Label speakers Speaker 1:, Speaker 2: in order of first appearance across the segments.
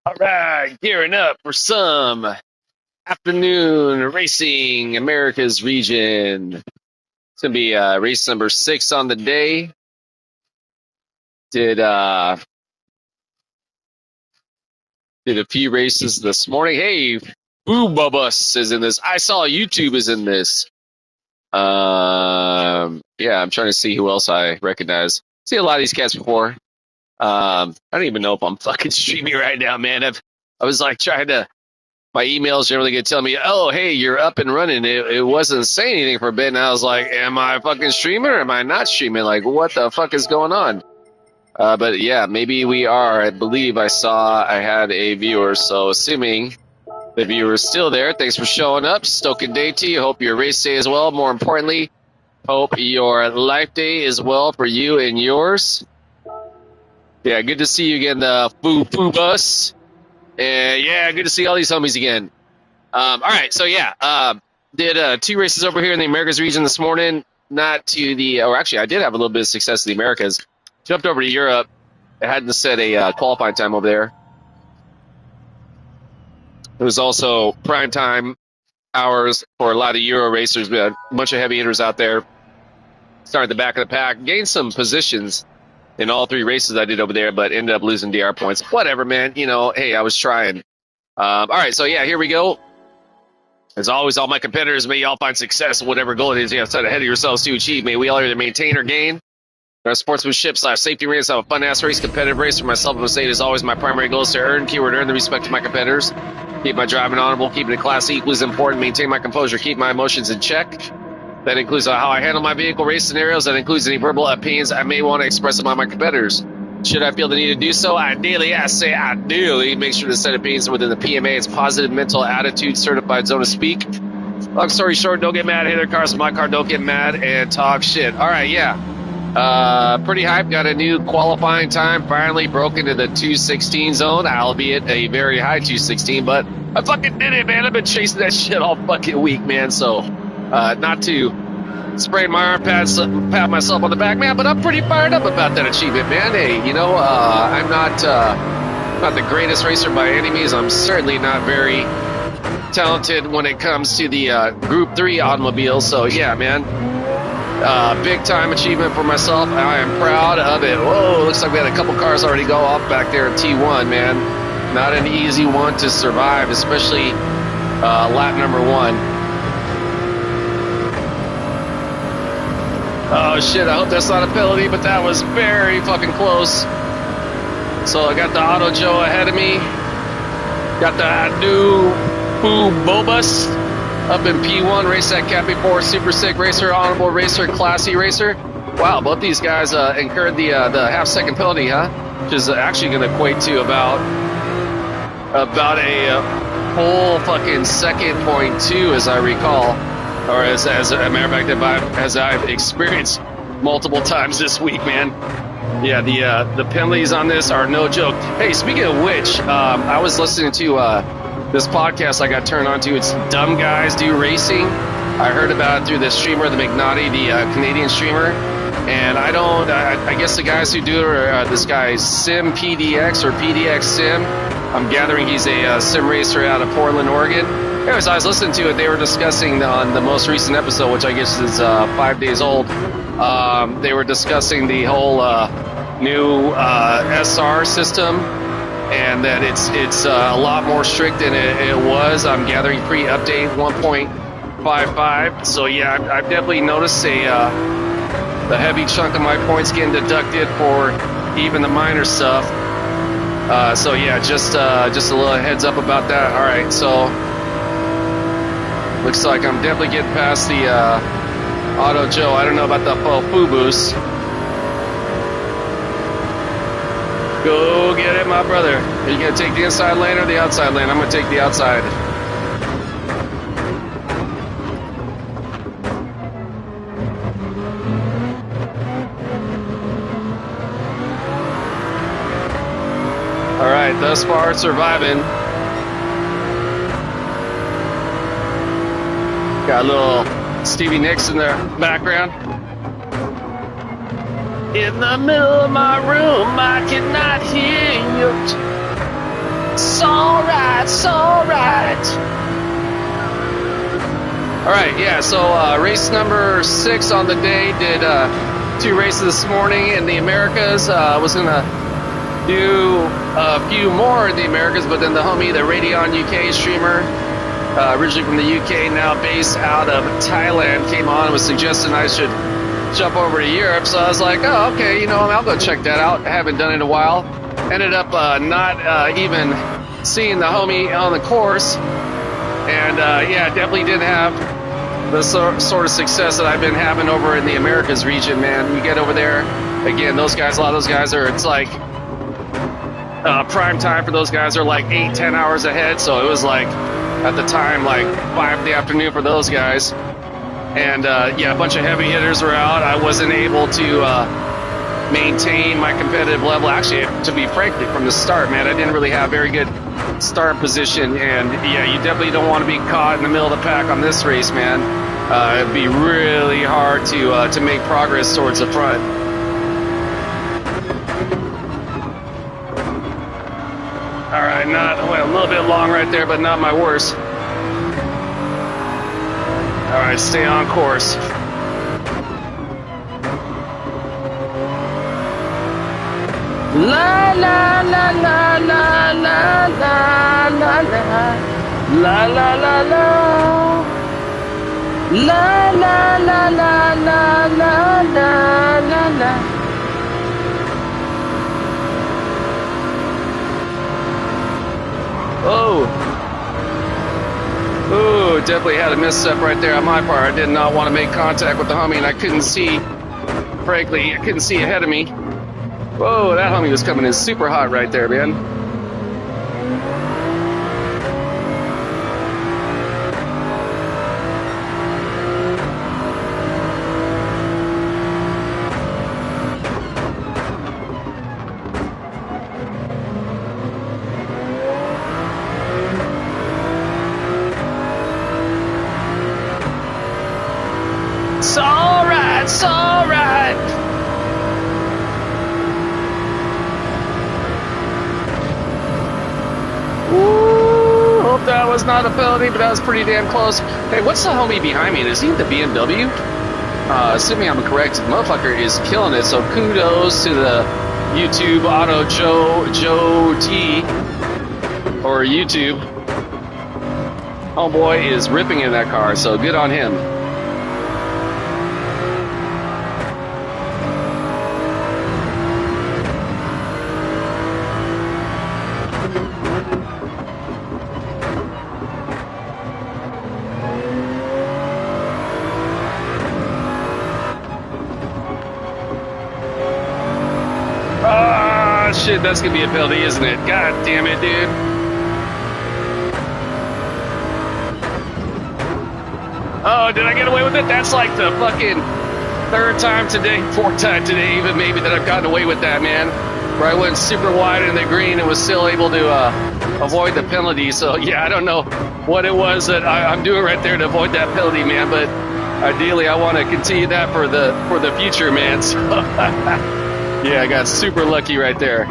Speaker 1: All right, gearing up for some afternoon racing, America's region. It's gonna be race number 6 on the day. Did a few races this morning. Hey, Boobabus is in this. I saw YouTube is in this. Yeah, I'm trying to see who else I recognize. See a lot of these cats before. I don't even know if I'm fucking streaming right now, man. I was like trying to. My emails generally get telling me, "Oh, hey, you're up and running." It wasn't saying anything for a bit, and I was like, "Am I fucking streaming or am I not streaming? Like, what the fuck is going on?" But yeah, maybe we are. I believe I had a viewer, so assuming the viewer is still there, thanks for showing up. Stoking day to you. Hope your race day is well. More importantly, hope your life day is well for you and yours. Yeah, good to see you again, the Foo Bus. And yeah, good to see all these homies again. All right, so yeah, did 2 races over here in the Americas region this morning. Not to the, or actually, I did have a little bit of success in the Americas. Jumped over to Europe. I hadn't set a qualifying time over there. It was also prime time hours for a lot of Euro racers. We had a bunch of heavy hitters out there. Started at the back of the pack. Gained some positions in all 3 races I did over there, but ended up losing DR points. Whatever, man. You know, hey, I was trying. All right, so yeah, here we go. As always, all my competitors, may you all find success in whatever goal it is you have set ahead of yourselves to achieve. May we all either maintain or gain. Our sportsmanship/safety race, have a fun-ass race, competitive race for myself and Mercedes. As always, my primary goal is to earn the respect of my competitors. Keep my driving honorable, keeping it classy equally as important, maintain my composure, keep my emotions in check. That includes how I handle my vehicle race scenarios. That includes any verbal opinions I may want to express about my competitors. Should I feel the need to do so, ideally, make sure to set opinions within the PMA. It's positive mental attitude certified zone to speak. Long story short, don't get mad, hit their cars with my car, don't get mad and talk shit. All right, yeah. Pretty hyped. Got a new qualifying time. Finally broke into the 2:16 zone, albeit a very high 2:16. But I fucking did it, man. I've been chasing that shit all fucking week, man. So Not to spray my armpits, pat myself on the back, man, but I'm pretty fired up about that achievement, man. Hey, I'm not the greatest racer by any means. I'm certainly not very talented when it comes to the Group 3 automobiles. So, yeah, man, big time achievement for myself. I am proud of it. Whoa, looks like we had a couple cars already go off back there in T1, man. Not an easy one to survive, especially lap number 1. Oh shit, I hope that's not a penalty, but that was very fucking close. So I got the Auto Joe ahead of me. Got the new Boo Bobus up in P1, race at Cappy 4, Super Sick Racer, Honorable Racer, Classy Racer. Wow, both these guys incurred the half-second penalty, huh? Which is actually going to equate to about a whole fucking second point two, as I recall. Or as a matter of fact, as I've experienced multiple times this week, man. Yeah, the penalties on this are no joke. Hey, speaking of which, I was listening to this podcast I got turned on to. It's Dumb Guys Do Racing. I heard about it through the streamer, the McNaughty, the Canadian streamer. And I guess the guys who do it are this guy Sim PDX or PDX Sim. I'm gathering he's a sim racer out of Portland, Oregon. Anyways, I was listening to it. They were discussing on the most recent episode, which I guess is 5 days old. They were discussing the whole new SR system, and that it's a lot more strict than it was. I'm gathering pre-update 1.55. So yeah, I've definitely noticed the heavy chunk of my points getting deducted for even the minor stuff. So yeah, just a little heads up about that. All right, so. Looks like I'm definitely getting past the Auto Joe. I don't know about the Fubus. Go get it, my brother. Are you going to take the inside lane or the outside lane? I'm going to take the outside. All right, thus far surviving. Got a little Stevie Nicks in the background. In the middle of my room, I cannot hear you. It's alright, it's alright. Alright, yeah, so race number 6 on the day. Did 2 races this morning in the Americas. Was going to do a few more in the Americas, but then the homie, the Radeon UK streamer, originally from the UK, now based out of Thailand, came on and was suggesting I should jump over to Europe. So I was like, oh, okay, I'll go check that out. I haven't done it in a while. Ended up not even seeing the homie on the course. And yeah, definitely didn't have the sort of success that I've been having over in the Americas region, man. You get over there, again, those guys, a lot of those guys it's like prime time for those guys are like 8-10 hours ahead. So it was like, at the time, like 5 in the afternoon for those guys. And yeah, a bunch of heavy hitters were out. I wasn't able to maintain my competitive level. Actually, to be frankly, from the start, man, I didn't really have very good start position. And yeah, you definitely don't want to be caught in the middle of the pack on this race, man. It'd be really hard to make progress towards the front. All right, a little bit long right there, but not my worst. All right, stay on course. La la la la la la la la la la la la la la la la la la la la. Oh, definitely had a misstep right there on my part. I did not want to make contact with the homie, and I couldn't see, frankly, ahead of me. Whoa, that homie was coming in super hot right there, man. It's alright, it's alright. Woo! Hope that was not a penalty, but that was pretty damn close. Hey, what's the homie behind me? Is he in the BMW? Assuming I'm correct, the motherfucker is killing it. So kudos to the YouTube Auto Joe T or YouTube. Homeboy is ripping in that car, so good on him. Ah, shit, that's gonna be a penalty, isn't it? God damn it, dude. Oh, did I get away with it? That's like the fucking third time today, fourth time today even maybe that I've gotten away with that, man. Where I went super wide in the green and was still able to avoid the penalty. So, yeah, I don't know what it was that I'm doing right there to avoid that penalty, man. But ideally, I want to continue that for the future, man. So, yeah, I got super lucky right there.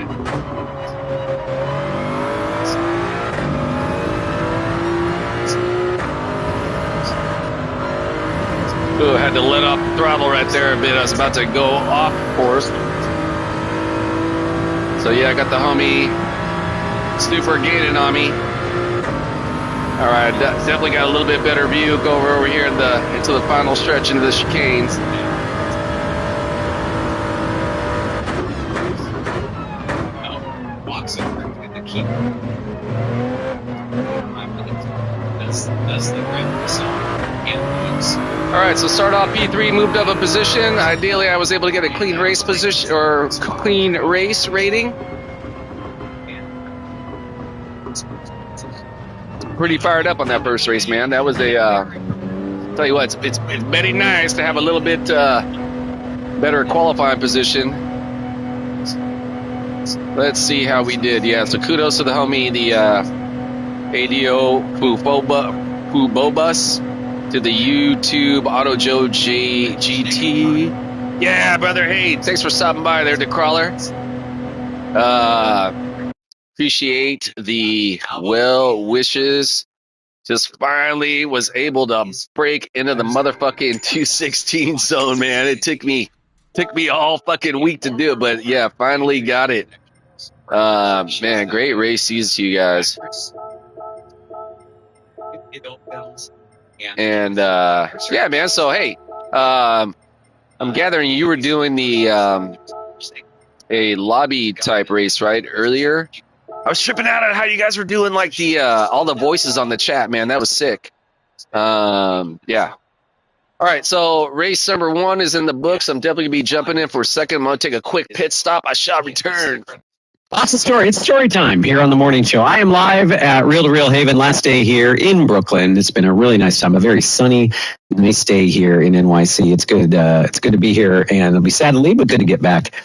Speaker 1: Ooh, had to let off the throttle right there a bit. I was about to go off course. So yeah, I got the homie Snooper gaining on me. All right, definitely got a little bit better view. Go over here into the final stretch into the chicanes. That's the great song. All right, so start off P3, moved up a position. Ideally, I was able to get a clean race position or clean race rating. Pretty fired up on that first race, man. That was tell you what, it's very nice to have a little bit better qualifying position. Let's see how we did. Yeah, so kudos to the homie, the ADO Fubobus. To the YouTube Auto Joe GT. Yeah, brother. Hey, thanks for stopping by there, DeCrawler. Appreciate the well wishes. Just finally was able to break into the motherfucking 216 zone, man. It took me all fucking week to do it, but yeah, finally got it. Man, great races to you guys. And yeah, man. So hey, I'm gathering you were doing the a lobby type race, right? Earlier, I was tripping out on how you guys were doing like the all the voices on the chat, man. That was sick. Yeah. All right, so race number 1 is in the books. I'm definitely gonna be jumping in for a second. I'm gonna take a quick pit stop. I shall return.
Speaker 2: Lots of story. It's story time here on the morning show. I am live at Real to Real Haven. Last day here in Brooklyn. It's been a really nice time. A very sunny, nice day here in NYC. It's good. It's good to be here, and it'll be sad to leave, but good to get back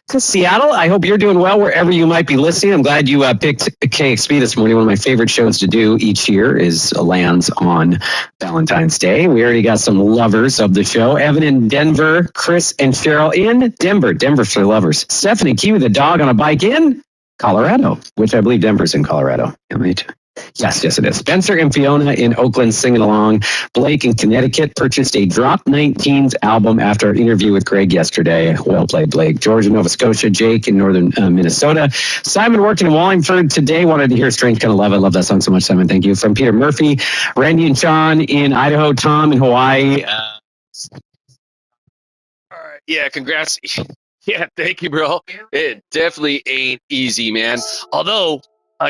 Speaker 2: to Seattle. I hope you're doing well wherever you might be listening. I'm glad you picked KXP this morning. One of my favorite shows to do each year is lands on Valentine's Day. We already got some lovers of the show. Evan in Denver, Chris and Cheryl in Denver. Denver for lovers. Stephanie Q, the dog on a bike in Colorado, which I believe Denver's in Colorado. Yes, it is. Spencer and Fiona in Oakland singing along. Blake in Connecticut purchased a Drop 19s album after our interview with Greg yesterday. Well played, Blake. George in Nova Scotia. Jake in northern Minnesota. Simon working in Wallingford today. Wanted to hear Strange Kind of Love. I love that song so much, Simon. Thank you. From Peter Murphy. Randy and Sean in Idaho. Tom in Hawaii.
Speaker 1: All right. Yeah, congrats. Yeah, thank you, bro. It definitely ain't easy, man. Although,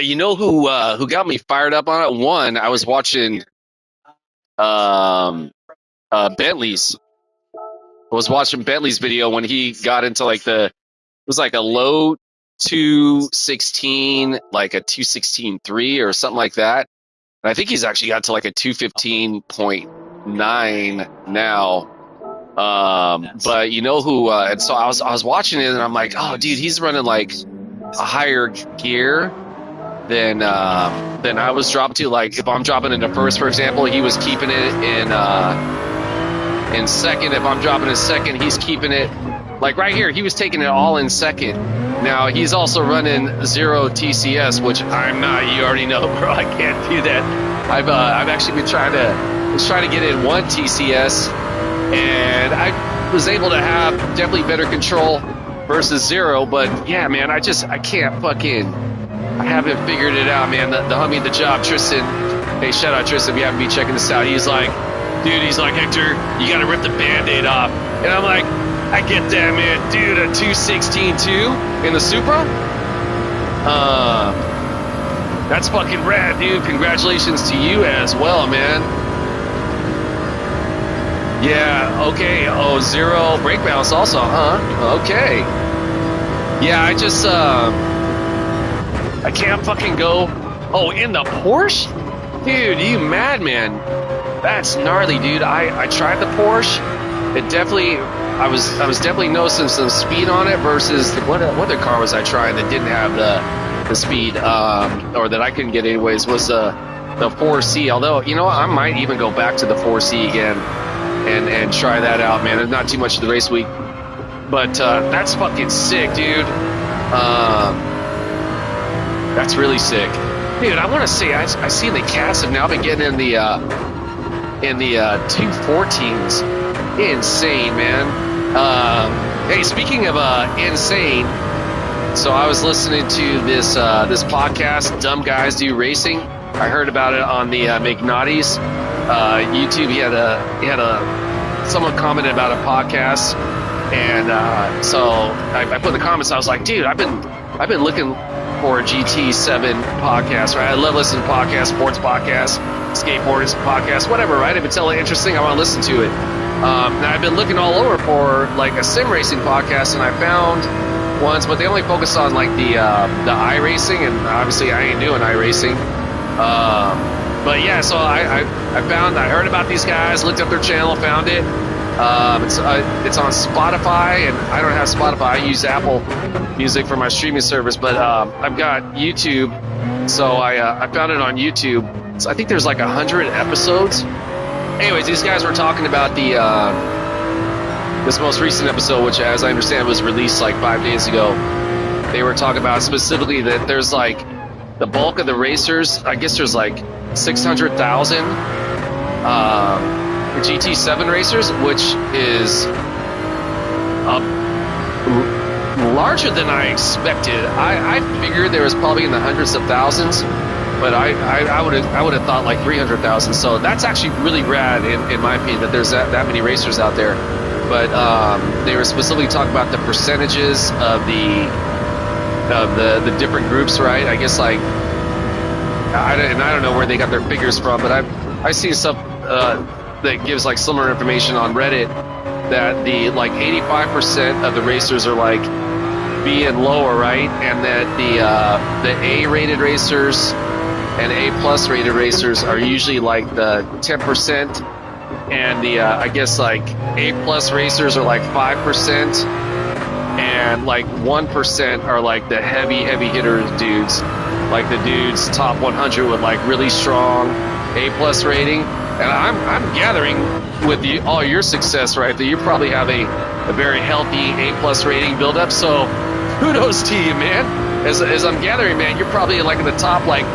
Speaker 1: you know who got me fired up on it? One, I was watching Bentley's. I was watching Bentley's video when he got into like it was like a low 216, like a 216.3 or something like that. And I think he's actually got to like a 215.9 now. But you know who? And so I was watching it, and I'm like, oh, dude, he's running like a higher gear than I was dropped to. Like if I'm dropping into first, for example, he was keeping it in in second. If I'm dropping in second, he's keeping it. Like right here, he was taking it all in second. Now, he's also running 0 TCS, which I'm not. You already know, bro. I can't do that. I've actually been trying to get in 1 TCS, and I was able to have definitely better control versus 0. But yeah, man, I can't fucking. I haven't figured it out, man. The homie at the job, Tristan. Hey, shout out Tristan if you haven't been checking this out. He's like, dude, Hector, you got to rip the Band-Aid off. And I'm like, I get that, man. Dude, a 216.2 in the Supra? That's fucking rad, dude. Congratulations to you as well, man. Yeah, okay. Oh, 0 brake balance also, huh? Okay. Yeah, I can't fucking go. Oh, in the Porsche? Dude, you madman. That's gnarly, dude. I tried the Porsche. It definitely, I was definitely noticing some speed on it versus what other car was I trying that didn't have the speed, or that I couldn't get anyways, was the 4C. Although, you know what, I might even go back to the 4C again and try that out, man. There's not too much of the race week, but that's fucking sick, dude. That's really sick, dude. I want to say I see the cats have now been getting in the 214s. Insane, man. Hey, speaking of insane, so I was listening to this podcast, Dumb Guys Do Racing. I heard about it on the McNaughty's YouTube. He had someone commented about a podcast, and so I put in the comments. I was like, dude, I've been looking for a GT7 podcast, right? I love listening to podcasts, sports podcasts, skateboarders podcasts, whatever, right? If it's hella interesting, I want to listen to it. Now I've been looking all over for like a sim racing podcast, and I found ones, but they only focus on like the iRacing, and obviously I ain't doing iRacing. But yeah, so I heard about these guys, looked up their channel, found it. It's on Spotify, and I don't have Spotify. I use Apple Music for my streaming service, but I've got YouTube, so I found it on YouTube. So I think there's like 100 episodes. Anyways, these guys were talking about this most recent episode, which, as I understand, was released like 5 days ago. They were talking about specifically that there's like the bulk of the racers. I guess there's like 600,000 GT7 racers, which is larger than I expected. I figured there was probably in the hundreds of thousands, but I would have thought like 300,000. So that's actually really rad in my opinion, that there's that many racers out there. But they were specifically talking about the percentages of the the different groups, right? I guess like I don't know where they got their figures from, but I see stuff that gives like similar information on Reddit that the like 85% of the racers are like B and lower, right? And that the A-rated racers and A+ rated racers are usually like the 10%, and the I guess like A+ racers are like 5%, and like 1% are like the heavy hitter dudes, like the dudes top 100 with like really strong A+ rating. And I'm gathering with all your success, right, that you probably have a very healthy A+ rating build up. So kudos to you, man. As I'm gathering, man, you're probably like in the top like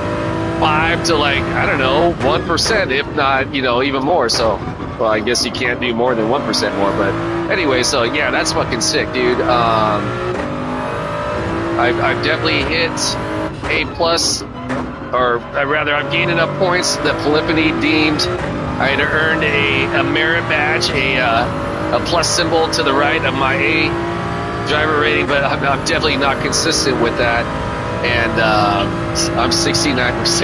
Speaker 1: 5 to like, I don't know, 1%, if not, you know, even more. So, well, I guess you can't do more than 1% more. But anyway, so yeah, that's fucking sick, dude. I've definitely hit A+, or rather, I've gained enough points that Polyphony deemed I had earned a merit badge, a plus symbol to the right of my A driver rating, but I'm definitely not consistent with that. And I'm 69%.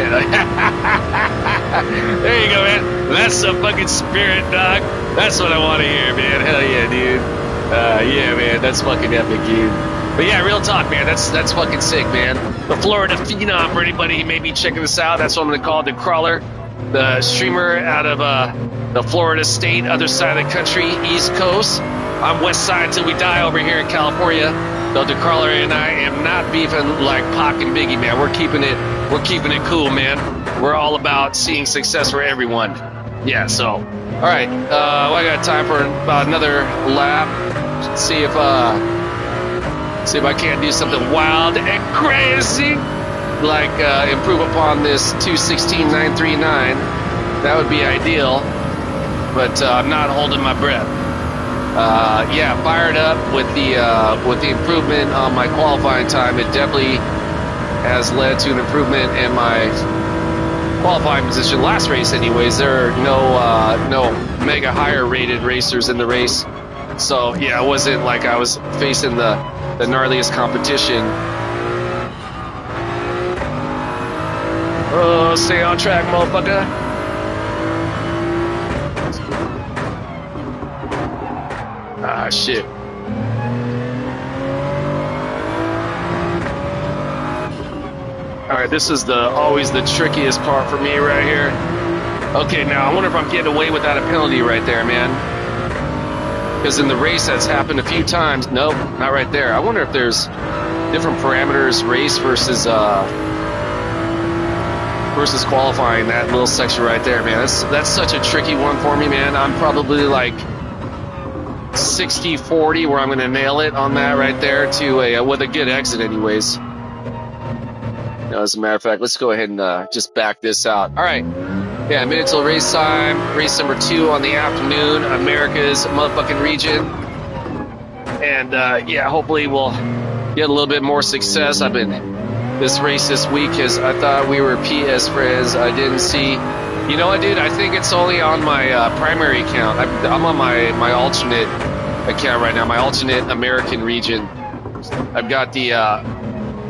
Speaker 1: There you go, man. That's the fucking spirit, dog. That's what I want to hear, man. Hell yeah, dude. Yeah, man. That's fucking epic, dude. But yeah, real talk, man. That's fucking sick, man. The Florida Phenom, for anybody who may be checking this out, that's what I'm going to call the Crawler. The streamer out of the Florida state, other side of the country, East Coast. I'm West Side till we die over here in California. Though the Crawler and I am not beefing like Pac and Biggie, man. We're keeping it cool, man. We're all about seeing success for everyone. Yeah, so All right, well, I got time for about another lap. See if I can't do something wild and crazy, like improve upon this 2:16.939. That would be ideal, but I'm not holding my breath. Yeah, fired up with the improvement on my qualifying time. It definitely has led to an improvement in my qualifying position. Last race, anyways, there are no mega higher rated racers in the race, so yeah, it wasn't like I was facing the gnarliest competition. Oh, stay on track, motherfucker. Ah, shit. All right, this is always the trickiest part for me right here. Okay, now I wonder if I'm getting away without a penalty right there, man. Because in the race that's happened a few times. Nope, not right there. I wonder if there's different parameters, race versus qualifying, that little section right there, man. That's such a tricky one for me, man. I'm probably like 60-40 where I'm going to nail it on that right there to with a good exit anyways. As a matter of fact, let's go ahead and just back this out. All right. Yeah, minute till race time. Race number 2 on the afternoon, America's motherfucking region. And yeah, hopefully we'll get a little bit more success. This race this week is, I thought we were PS friends. I didn't see. You know what, dude? I think it's only on my primary account. I'm on my alternate account right now, my alternate American region. I've got the,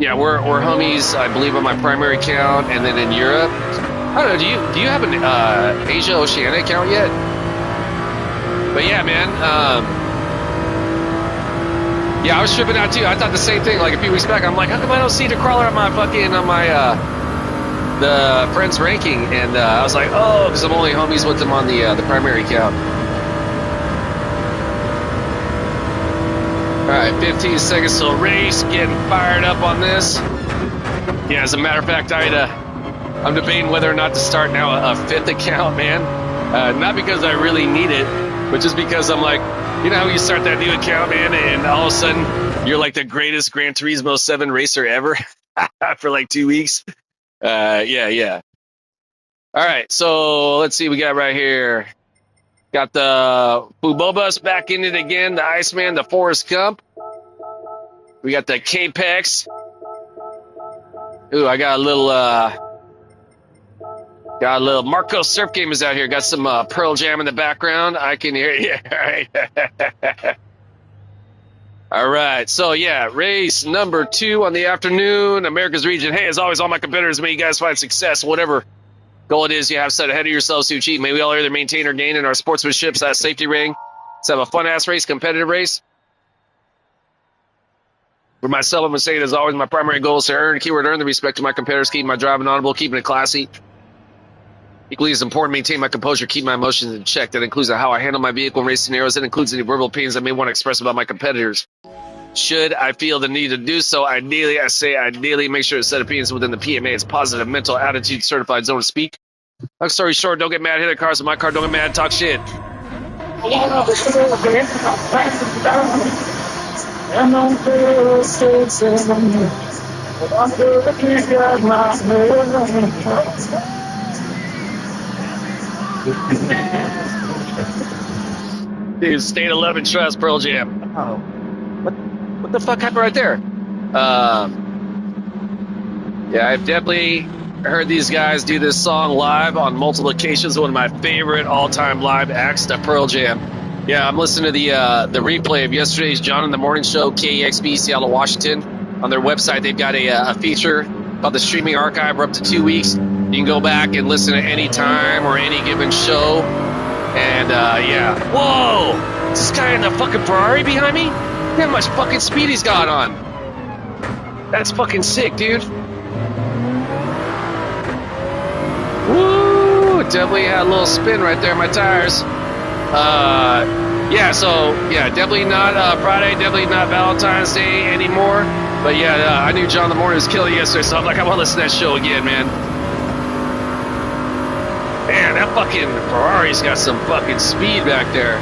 Speaker 1: yeah, we're homies, I believe, on my primary account, and then in Europe. I don't know, do you have an Asia Oceania account yet? But yeah, man, yeah, I was tripping out too. I thought the same thing like a few weeks back. I'm like, how come I don't see the crawler on my the friends ranking? And I was like, oh, because I'm only homies with them on the primary account. All right, 15 seconds till race. Getting fired up on this. Yeah, as a matter of fact, I'm debating whether or not to start now a 5th account, man. Not because I really need it, but just because I'm like, you know how you start that new account, man, and all of a sudden you're like the greatest Gran Turismo 7 racer ever for like 2 weeks. Yeah. All right, so let's see what we got right here. Got the Fubobus back in it again, the Iceman, the Forrest Gump. We got the Capex. Ooh, I got a little Marco Surf Gamers out here. Got some Pearl Jam in the background. I can hear you. All right. All right. So, yeah, race number 2 on the afternoon, America's region. Hey, as always, all my competitors, may you guys find success, whatever goal it is you have set ahead of yourselves to achieve. May we all either maintain or gain in our sportsmanship, that safety ring. Let's have a fun-ass race, competitive race. For myself, I'm going to say it as always, my primary goal is to earn the respect of my competitors, keep my driving honorable, keeping it classy. Equally as important, maintain my composure, keep my emotions in check. That includes how I handle my vehicle in race scenarios. That includes any verbal opinions I may want to express about my competitors. Should I feel the need to do so, ideally, make sure to set opinions within the PMA. It's positive mental attitude certified zone to speak. Long story short, don't get mad, hit the cars in my car, don't get mad, talk shit. Dude, State 11 Trust, Pearl Jam. Oh, what the fuck happened right there? Yeah, I've definitely heard these guys do this song live on multiple occasions. One of my favorite all-time live acts, the Pearl Jam. Yeah, I'm listening to the replay of yesterday's John in the Morning Show, KEXP, Seattle, Washington. On their website, they've got a feature called the Streaming Archive for up to 2 weeks. You can go back and listen at any time or any given show. And, yeah. Whoa! Is this guy in the fucking Ferrari behind me? Look how much fucking speed he's got on. That's fucking sick, dude. Woo! Definitely had a little spin right there in my tires. Yeah, so, yeah, definitely not Friday, definitely not Valentine's Day anymore. But, yeah, I knew John in the Morning was killing yesterday, so I'm like, I want to listen to that show again, man. Man, that fucking Ferrari's got some fucking speed back there.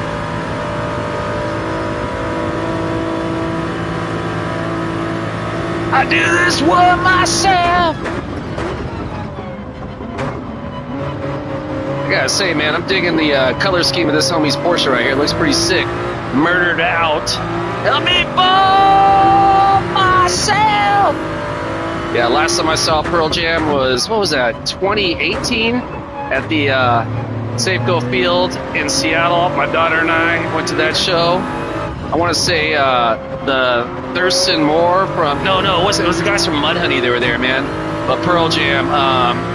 Speaker 1: I do this one myself. I gotta say, man, I'm digging the color scheme of this homie's Porsche right here. It looks pretty sick. Murdered out. Help me for myself. Yeah, last time I saw Pearl Jam was, what was that, 2018 at the Safeco Field in Seattle. My daughter and I went to that show. I want to say the Thurston Moore from, no, it was the guys from Mudhoney. They were there, man. But Pearl Jam,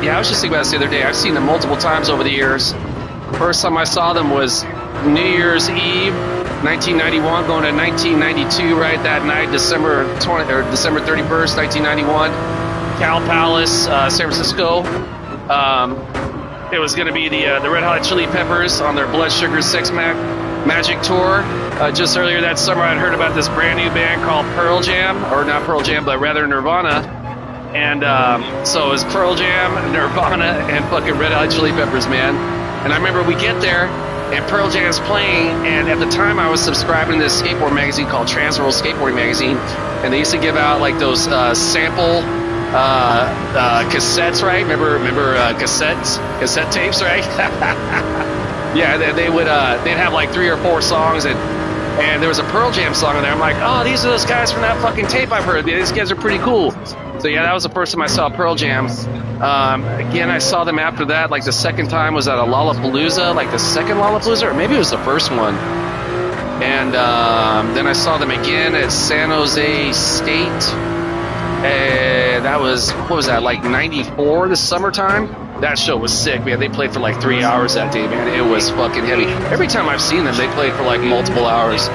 Speaker 1: yeah, I was just thinking about this the other day. I've seen them multiple times over the years. First time I saw them was New Year's Eve, 1991, going to 1992, right that night, December 31st, 1991, Cal Palace, San Francisco. It was going to be the Red Hot Chili Peppers on their Blood Sugar Sex Magic tour. Just earlier that summer, I'd heard about this brand new band called Pearl Jam, or not Pearl Jam, but rather Nirvana. And so it was Pearl Jam, Nirvana, and fucking Red Hot Chili Peppers, man. And I remember we get there, and Pearl Jam's playing, and at the time I was subscribing to this skateboard magazine called Transworld Skateboarding Magazine, and they used to give out like those sample cassettes, right? Remember cassette tapes, right? Yeah, they would they'd have like 3 or 4 songs, and there was a Pearl Jam song in there. I'm like, oh, these are those guys from that fucking tape I've heard. These guys are pretty cool. So yeah, that was the first time I saw Pearl Jam. Again, I saw them after that. Like the second time was at a Lollapalooza, like the second Lollapalooza, or maybe it was the first one. And then I saw them again at San Jose State. That was, what was that, like 94, the summertime? That show was sick, man. They played for like 3 hours that day, man. It was fucking heavy. Every time I've seen them, they played for like multiple hours.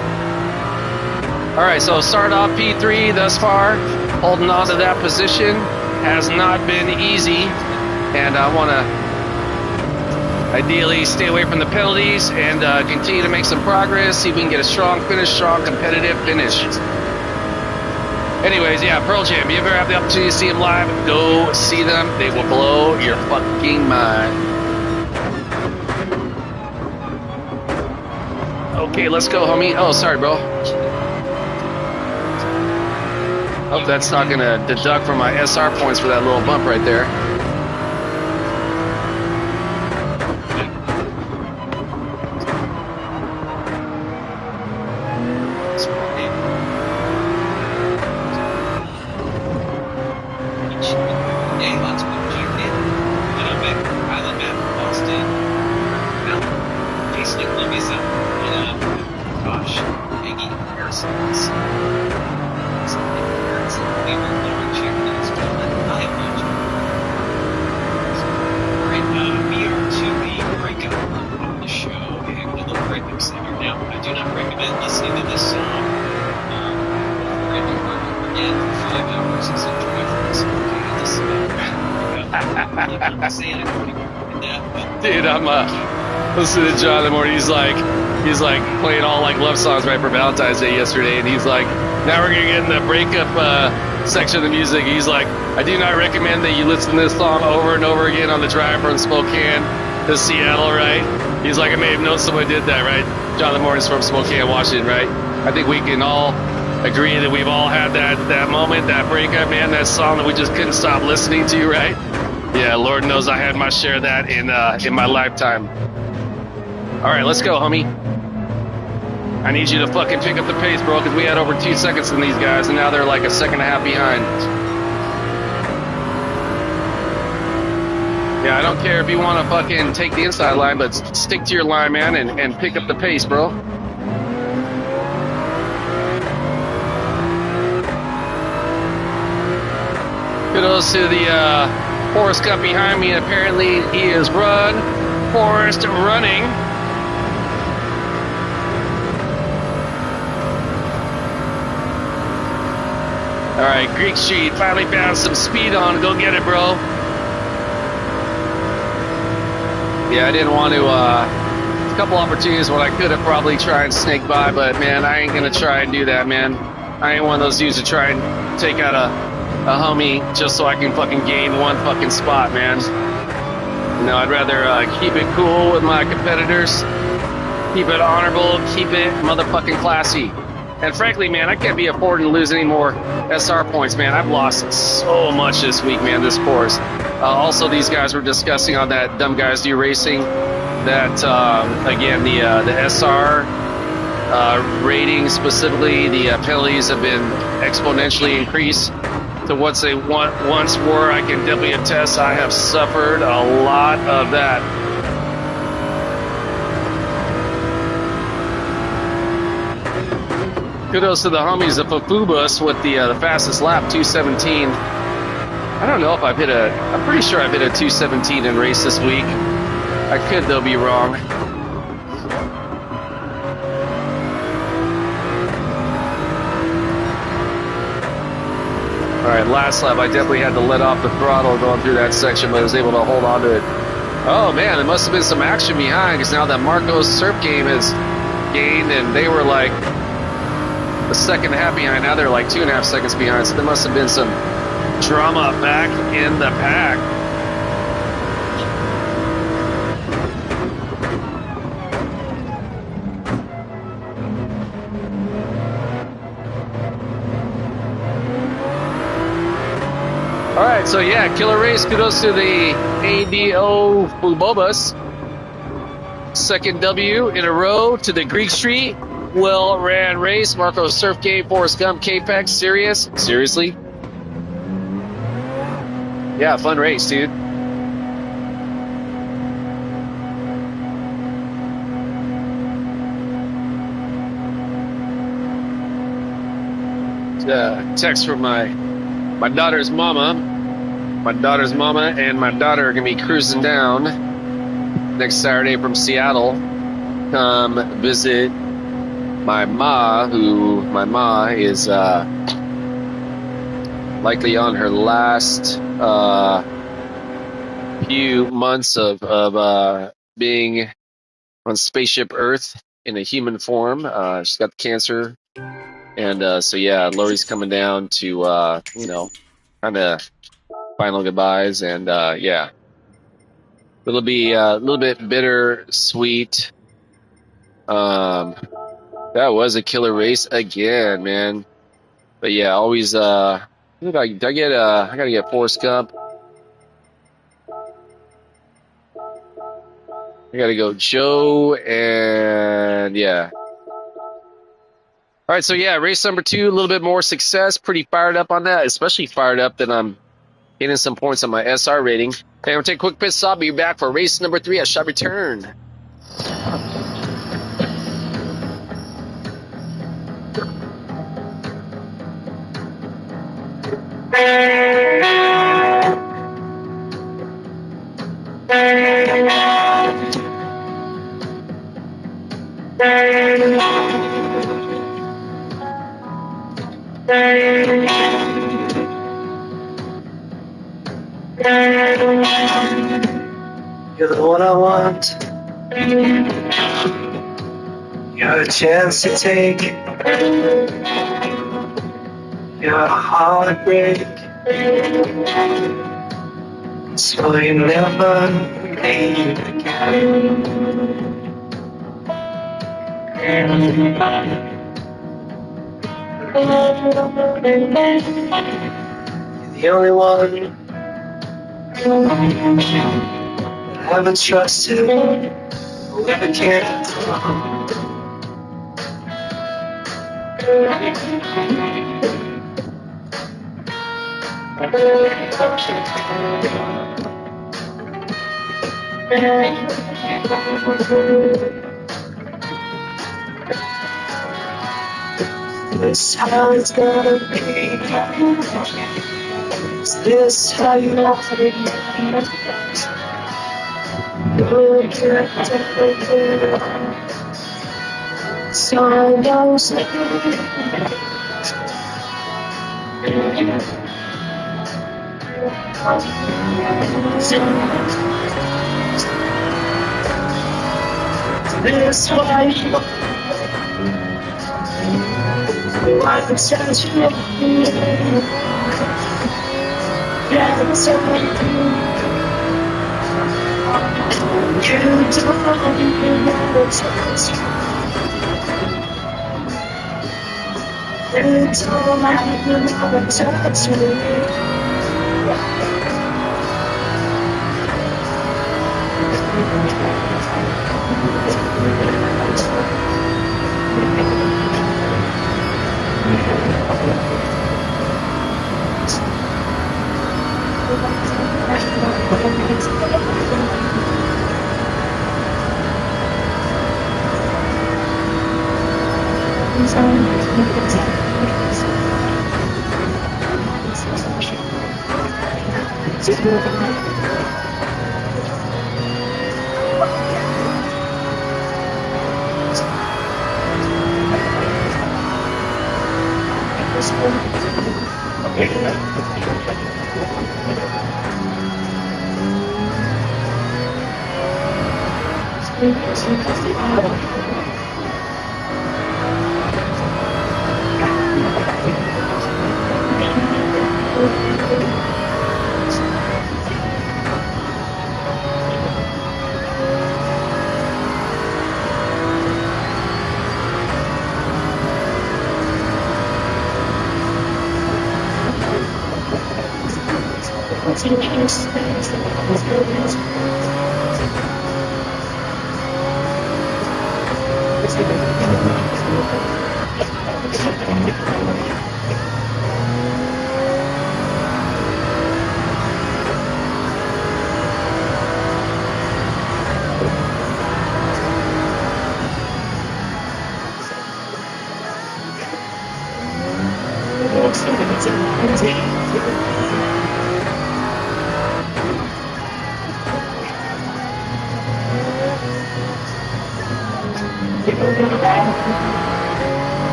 Speaker 1: All right, so start off P3 thus far. Holding on to that position has not been easy. And I want to ideally stay away from the penalties and continue to make some progress. See if we can get a strong finish, strong competitive finish. Anyways, yeah, Pearl Jam. If you ever have the opportunity to see them live, go see them. They will blow your fucking mind. Okay, let's go, homie. Oh, sorry, bro. Hope that's not going to deduct from my SR points for that little bump right there. Dude, I'm listening to John in the morning. He's like playing all like love songs right for Valentine's Day yesterday, and he's like, now we're gonna get in the breakup section of the music. He's like, I do not recommend that you listen to this song over and over again on the drive from Spokane to Seattle, right? He's like, I may have known someone did that, right? John in the morning's from Spokane, Washington, right? I think we can all agree that we've all had that moment, that breakup, man, that song that we just couldn't stop listening to, right? Yeah, Lord knows I had my share of that in my lifetime. All right, let's go, homie. I need you to fucking pick up the pace, bro, because we had over 2 seconds in these guys, and now they're like a second and a half behind. Yeah, I don't care if you want to fucking take the inside line, but stick to your line, man, and pick up the pace, bro. Kudos to the Forrest Gump behind me, and apparently he is Forrest running. All right, Greek Street finally found some speed on. Go get it, bro. Yeah, I didn't want to, a couple opportunities when I could have probably tried and snake by, but man, I ain't going to try and do that, man. I ain't one of those dudes to try and take out a homie just so I can fucking gain one fucking spot, man. No, I'd rather keep it cool with my competitors, keep it honorable, keep it motherfucking classy. And frankly, man, I can't be affording to lose any more SR points, man. I've lost so much this week, man, this course. Also, these guys were discussing on that Dumb Guys Do Racing that, again, the SR rating, specifically, the penalties have been exponentially increased to what they once were. I can definitely attest I have suffered a lot of that. Kudos to the homies of Fafubus with the fastest lap, 2:17. I don't know if I've hit I'm pretty sure I've hit a 2:17 in race this week. I could, though, be wrong. All right, last lap, I definitely had to let off the throttle going through that section, but I was able to hold on to it. Oh, man, there must have been some action behind, because now that Marco's Surf Game has gained, and they were like a second and a half behind. Now they're like 2.5 seconds behind, so there must have been some drama back in the pack. All right, so yeah, killer race. Kudos to the ADO Fubobus. Second W in a row to the Greek Street. Well ran race. Marco Surf Game, Forrest Gump, K-Pex. Seriously? Yeah, fun race, dude. Text from my daughter's mama. My daughter's mama and my daughter are going to be cruising down next Saturday from Seattle. Come visit my ma, who my ma is likely on her last few months of being on Spaceship Earth in a human form. She's got cancer. And so, yeah, Lori's coming down to, kind of final goodbyes. And, yeah, it'll be a little bit bittersweet. That was a killer race again, man. But, yeah, always, I gotta get Forrest Gump. I gotta go Joe and, yeah. All right, so yeah, race number 2, a little bit more success. Pretty fired up on that, especially fired up that I'm getting some points on my SR rating. Okay, I'm going to take a quick pit stop. Be back for race number 3 at Shot Return.
Speaker 3: You're the one I want. You're a chance to take. You're a heartbreak. So you never leave again. You're the only one I ever trusted, who ever cared. This how it's gonna be. Is this how you want it? You'll get it. So I know this why you I'm such a You don't never touch me. You don't never touch me.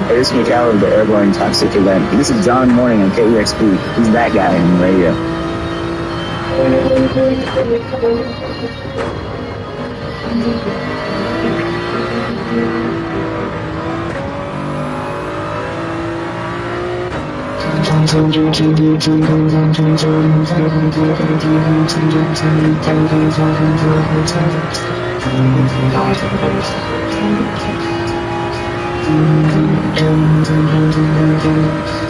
Speaker 4: Hey, this is McAllen of the Airborne Toxic Event. This is John Morning on KEXP. He's that guy on the radio.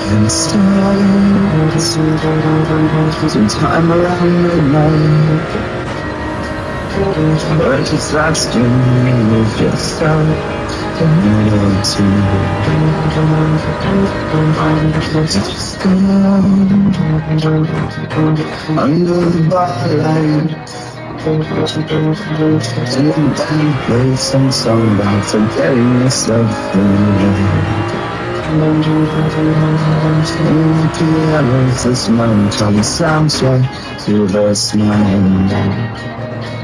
Speaker 4: And starting some time around midnight, but just asking if you start to need to just under the spotlight. In the play some song about forgetting yourself pianos, this melancholy sounds right to her smile.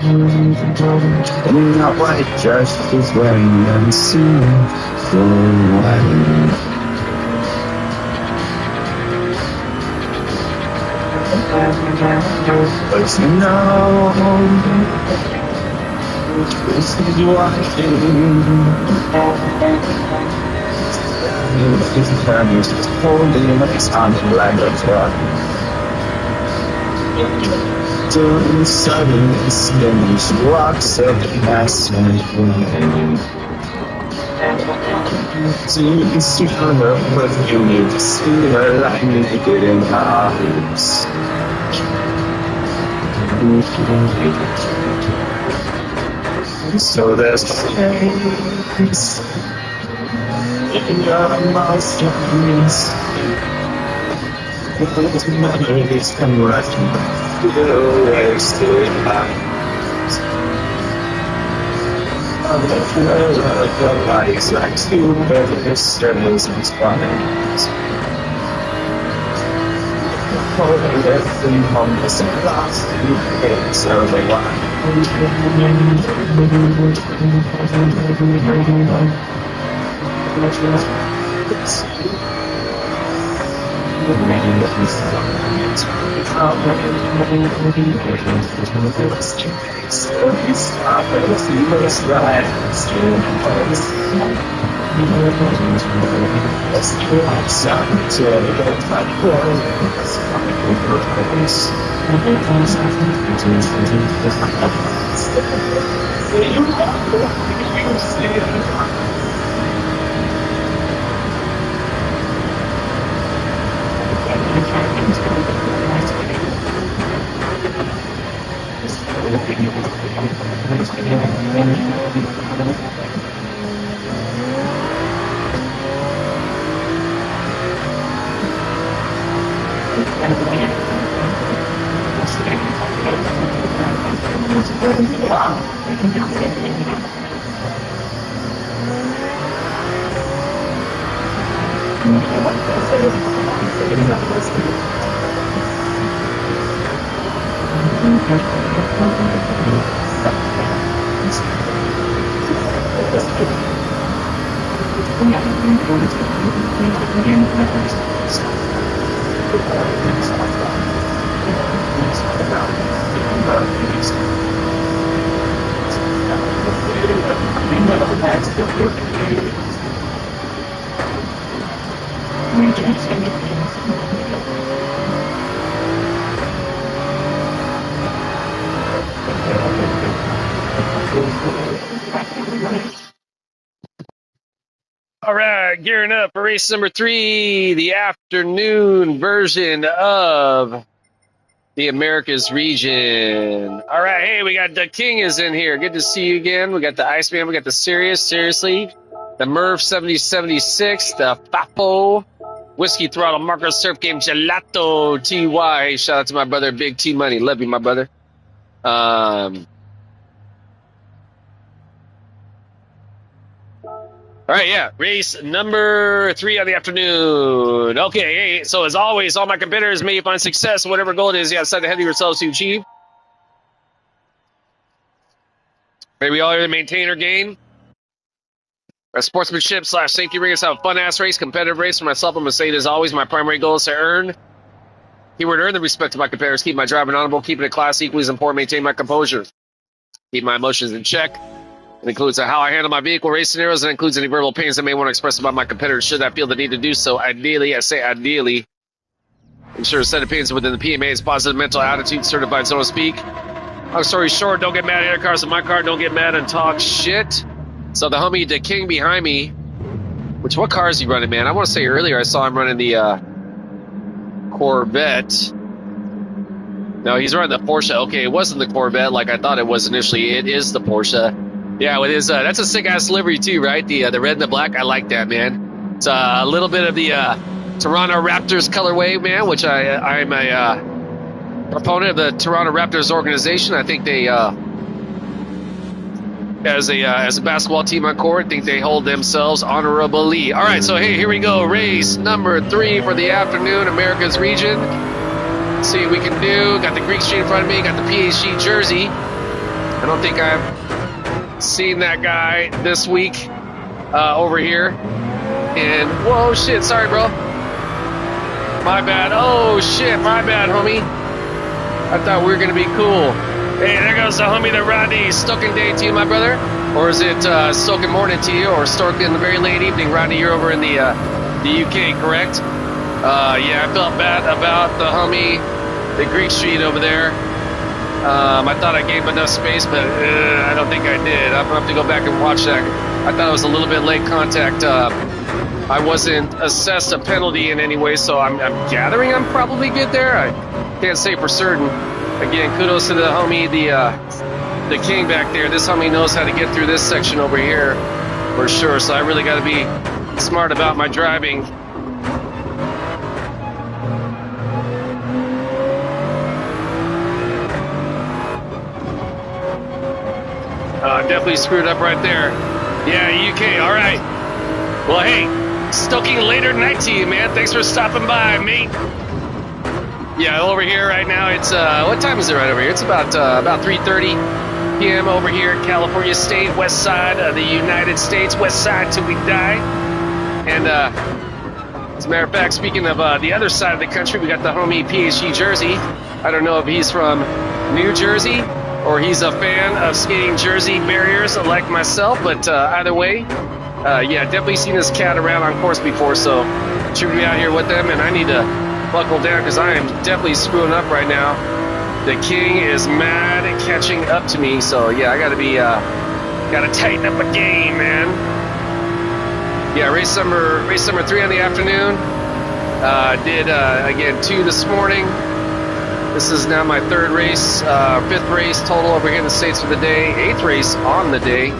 Speaker 4: In that white dress she's wearing, and soon for a while. But you know, this is watching. He's just holding his hand like a frog. Doing suddenly skin, she walks up past me. So you can see her, but you need to see her like naked in her arms. So there's chains in your emotions. Those memories come rushing back, feel wasted lives. Your body's like two perfect circles and spines. Holding everything homeless and lost in the gates of the
Speaker 1: All right, gearing up for race number 3, the afternoon version of the Americas region. All right, hey, we got the King is in here. Good to see you again. We got the Iceman, we got the Sirius, seriously, the Merv 7076, the Fapo, Whiskey Throttle, Marco Surf Game, Gelato, TY. Shout out to my brother, Big T Money. Love you, my brother. All right, yeah, race number 3 of the afternoon. Okay, hey, so as always, all my competitors may find success, whatever goal it is you have set ahead of yourselves to achieve. May we all either maintain or gain. A sportsmanship / safety ring is have a fun-ass race, competitive race. For myself, I'm going to say it as always, my primary goal is to earn the respect of my competitors, keep my driving honorable, keeping it class equally as important, maintain my composure, keep my emotions in check. It includes how I handle my vehicle race scenarios. It includes any verbal opinions I may want to express about my competitors should I feel the need to do so. Ideally, I say ideally, ensure a set of opinions within the PMA's positive mental attitude certified, so to speak. Long story short, don't get mad at other cars in my car. Don't get mad and talk shit. So the homie, the King behind me, what car is he running, man? I want to say earlier I saw him running the Corvette. No, he's running the Porsche. Okay, it wasn't the Corvette like I thought it was initially. It is the Porsche. Yeah, with his that's a sick ass livery too, right? The red and the black. I like that, man. It's a little bit of the Toronto Raptors colorway, man, which I'm a proponent of the Toronto Raptors organization. I think they as a basketball team on court, I think they hold themselves honorably. All right, so hey, here we go. Race number 3 for the afternoon, America's region. Let's see what we can do. Got the Greek Street in front of me. Got the PHG jersey. I don't think I've seen that guy this week over here. And whoa, shit, sorry, bro. My bad. Oh shit, my bad, homie. I thought we were gonna be cool. Hey, there goes the homie, the Rodney. Stoking day to you, my brother. Or is it stoking morning to you, or stoking the very late evening? Rodney, you're over in the The UK, correct? Yeah, I felt bad about the homie, the Greek Street over there. I thought I gave him enough space, but I don't think I did. I'm going to have to go back and watch that. I thought it was a little bit late contact. I wasn't assessed a penalty in any way, so I'm gathering I'm probably good there. I can't say for certain. Again, kudos to the homie, the king back there. This homie knows how to get through this section over here for sure, so I really got to be smart about my driving. Definitely screwed up right there. Yeah, UK, all right. Well, hey, stoking later night to you, man. Thanks for stopping by, mate. Yeah, over here right now, it's, what time is it right over here? It's about 3:30 p.m. over here in California State, west side of the United States, west side till we die. And, as a matter of fact, speaking of the other side of the country, we got the homie PhD Jersey. I don't know if he's from New Jersey or he's a fan of skating Jersey barriers like myself, but either way, yeah, definitely seen this cat around on course before, so should be out here with them, and I need to buckle down because I am definitely screwing up right now. The king is mad at catching up to me, so yeah, I gotta be, gotta tighten up my game, man. Yeah, race number 3 in the afternoon. Did again 2 this morning. This is now my 3rd race, 5th race total over here in the States for the day, 8th race on the day.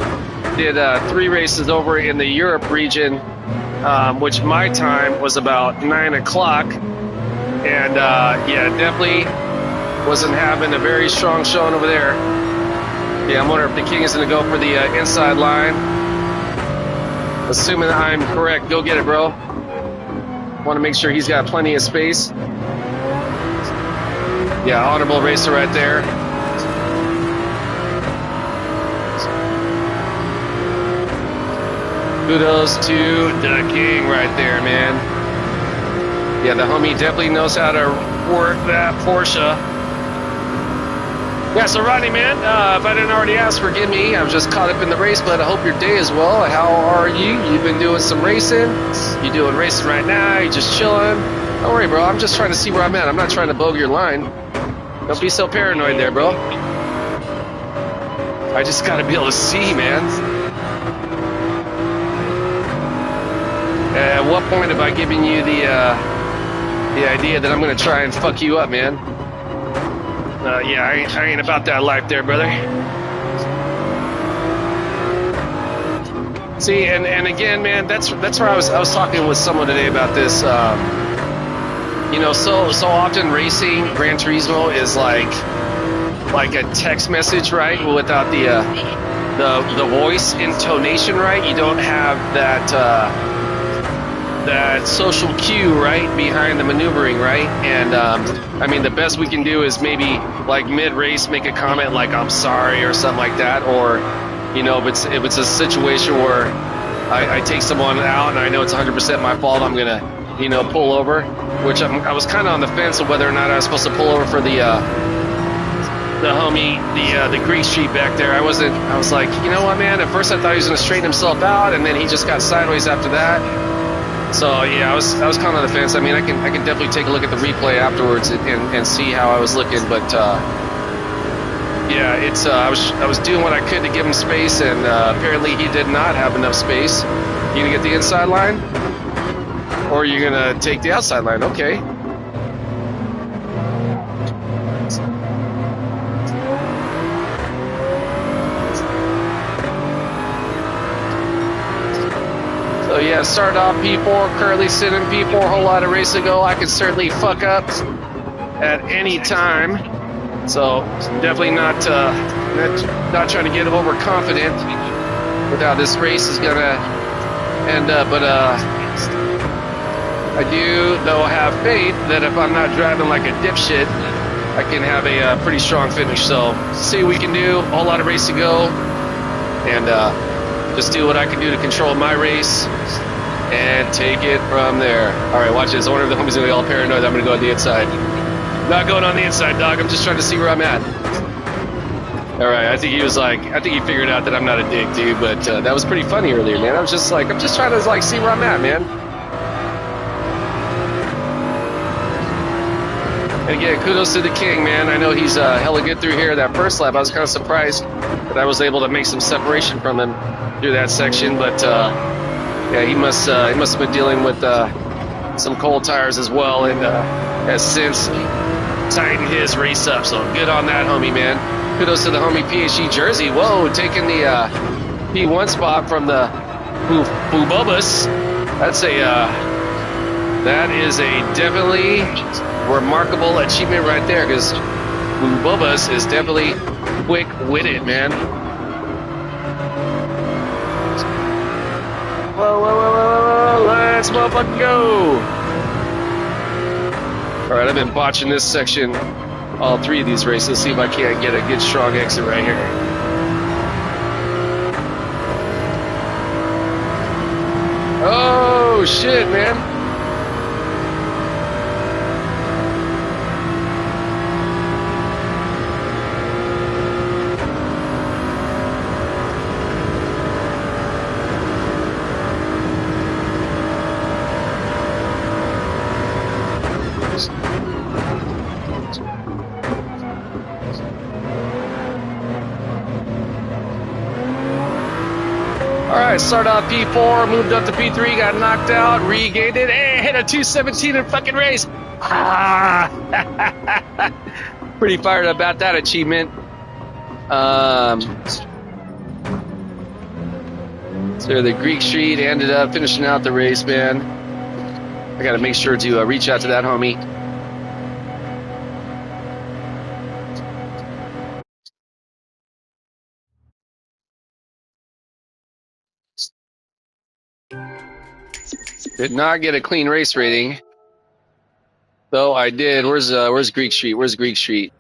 Speaker 1: Did 3 races over in the Europe region, which my time was about 9 o'clock. And yeah, definitely wasn't having a very strong showing over there. Yeah, I'm wondering if the king is going to go for the inside line. Assuming I'm correct, go get it, bro. Want to make sure he's got plenty of space. Yeah, honorable racer right there. Kudos to the king right there, man. Yeah, the homie definitely knows how to work that Porsche. Yeah, so Rodney, man, if I didn't already ask, forgive me. I'm just caught up in the race, but I hope your day is well. How are you? You've been doing some racing? You doing racing right now? You just chilling? Don't worry, bro. I'm just trying to see where I'm at. I'm not trying to bog your line. Don't be so paranoid there, bro. I just gotta be able to see, man. At what point have I given you the idea that I'm gonna try and fuck you up, man? Yeah, I ain't about that life there, brother. See, and again, man, that's where I was talking with someone today about this. You know, so often racing Gran Turismo is like a text message, right? Without the voice intonation, right? You don't have that social cue, right, behind the maneuvering, right? And I mean, the best we can do is maybe like mid-race make a comment like "I'm sorry" or something like that, or you know, if it's a situation where I take someone out and I know it's 100% my fault, I'm gonna, you know, pull over. Which I was kind of on the fence of whether or not I was supposed to pull over for the homie, the Greek Street back there. I was like, you know what, man? At first I thought he was gonna straighten himself out, and then he just got sideways after that. So yeah, I was kind of on the fence. I mean, I can definitely take a look at the replay afterwards and see how I was looking, but yeah, it's I was doing what I could to give him space, and apparently he did not have enough space. You gonna get the inside line, or you're gonna take the outside line? Okay. So yeah, started off P4, currently sitting P4, a whole lot of race ago. I could certainly fuck up at any time. So definitely not trying to get overconfident with how this race is gonna end up. But I do though have faith that if I'm not driving like a dipshit, I can have a pretty strong finish. So see what we can do. A whole lot of race to go, and just do what I can do to control my race and take it from there. All right, watch this. I wonder if the homie's gonna be all paranoid. I'm gonna go on the inside. Not going on the inside, dog. I'm just trying to see where I'm at. All right, I think he figured out that I'm not a dick, dude. But that was pretty funny earlier, man. I was just like, I'm just trying to like see where I'm at, man. And again, kudos to the king, man. I know he's hella good through here. That first lap, I was kind of surprised that I was able to make some separation from him through that section. But yeah, he must have been dealing with some cold tires as well, and has since tightened his race up. So good on that homie, man. Kudos to the homie PhD Jersey. Whoa, taking the P1 spot from the Bubus. That is a definitely remarkable achievement right there, because Bubus is definitely quick-witted, man. Whoa, let's motherfucking go. All right, I've been botching this section, all three of these races. See if I can't get a good strong exit right here. Oh, shit, man. All right, start off P4, moved up to P3, got knocked out, regained it, and hit a 217 in fucking race. Ah! Pretty fired about that achievement. So the Greek Street ended up finishing out the race, man. I got to make sure to reach out to that homie. Did not get a clean race rating, though I did. Where's Greek Street? Where's Greek Street?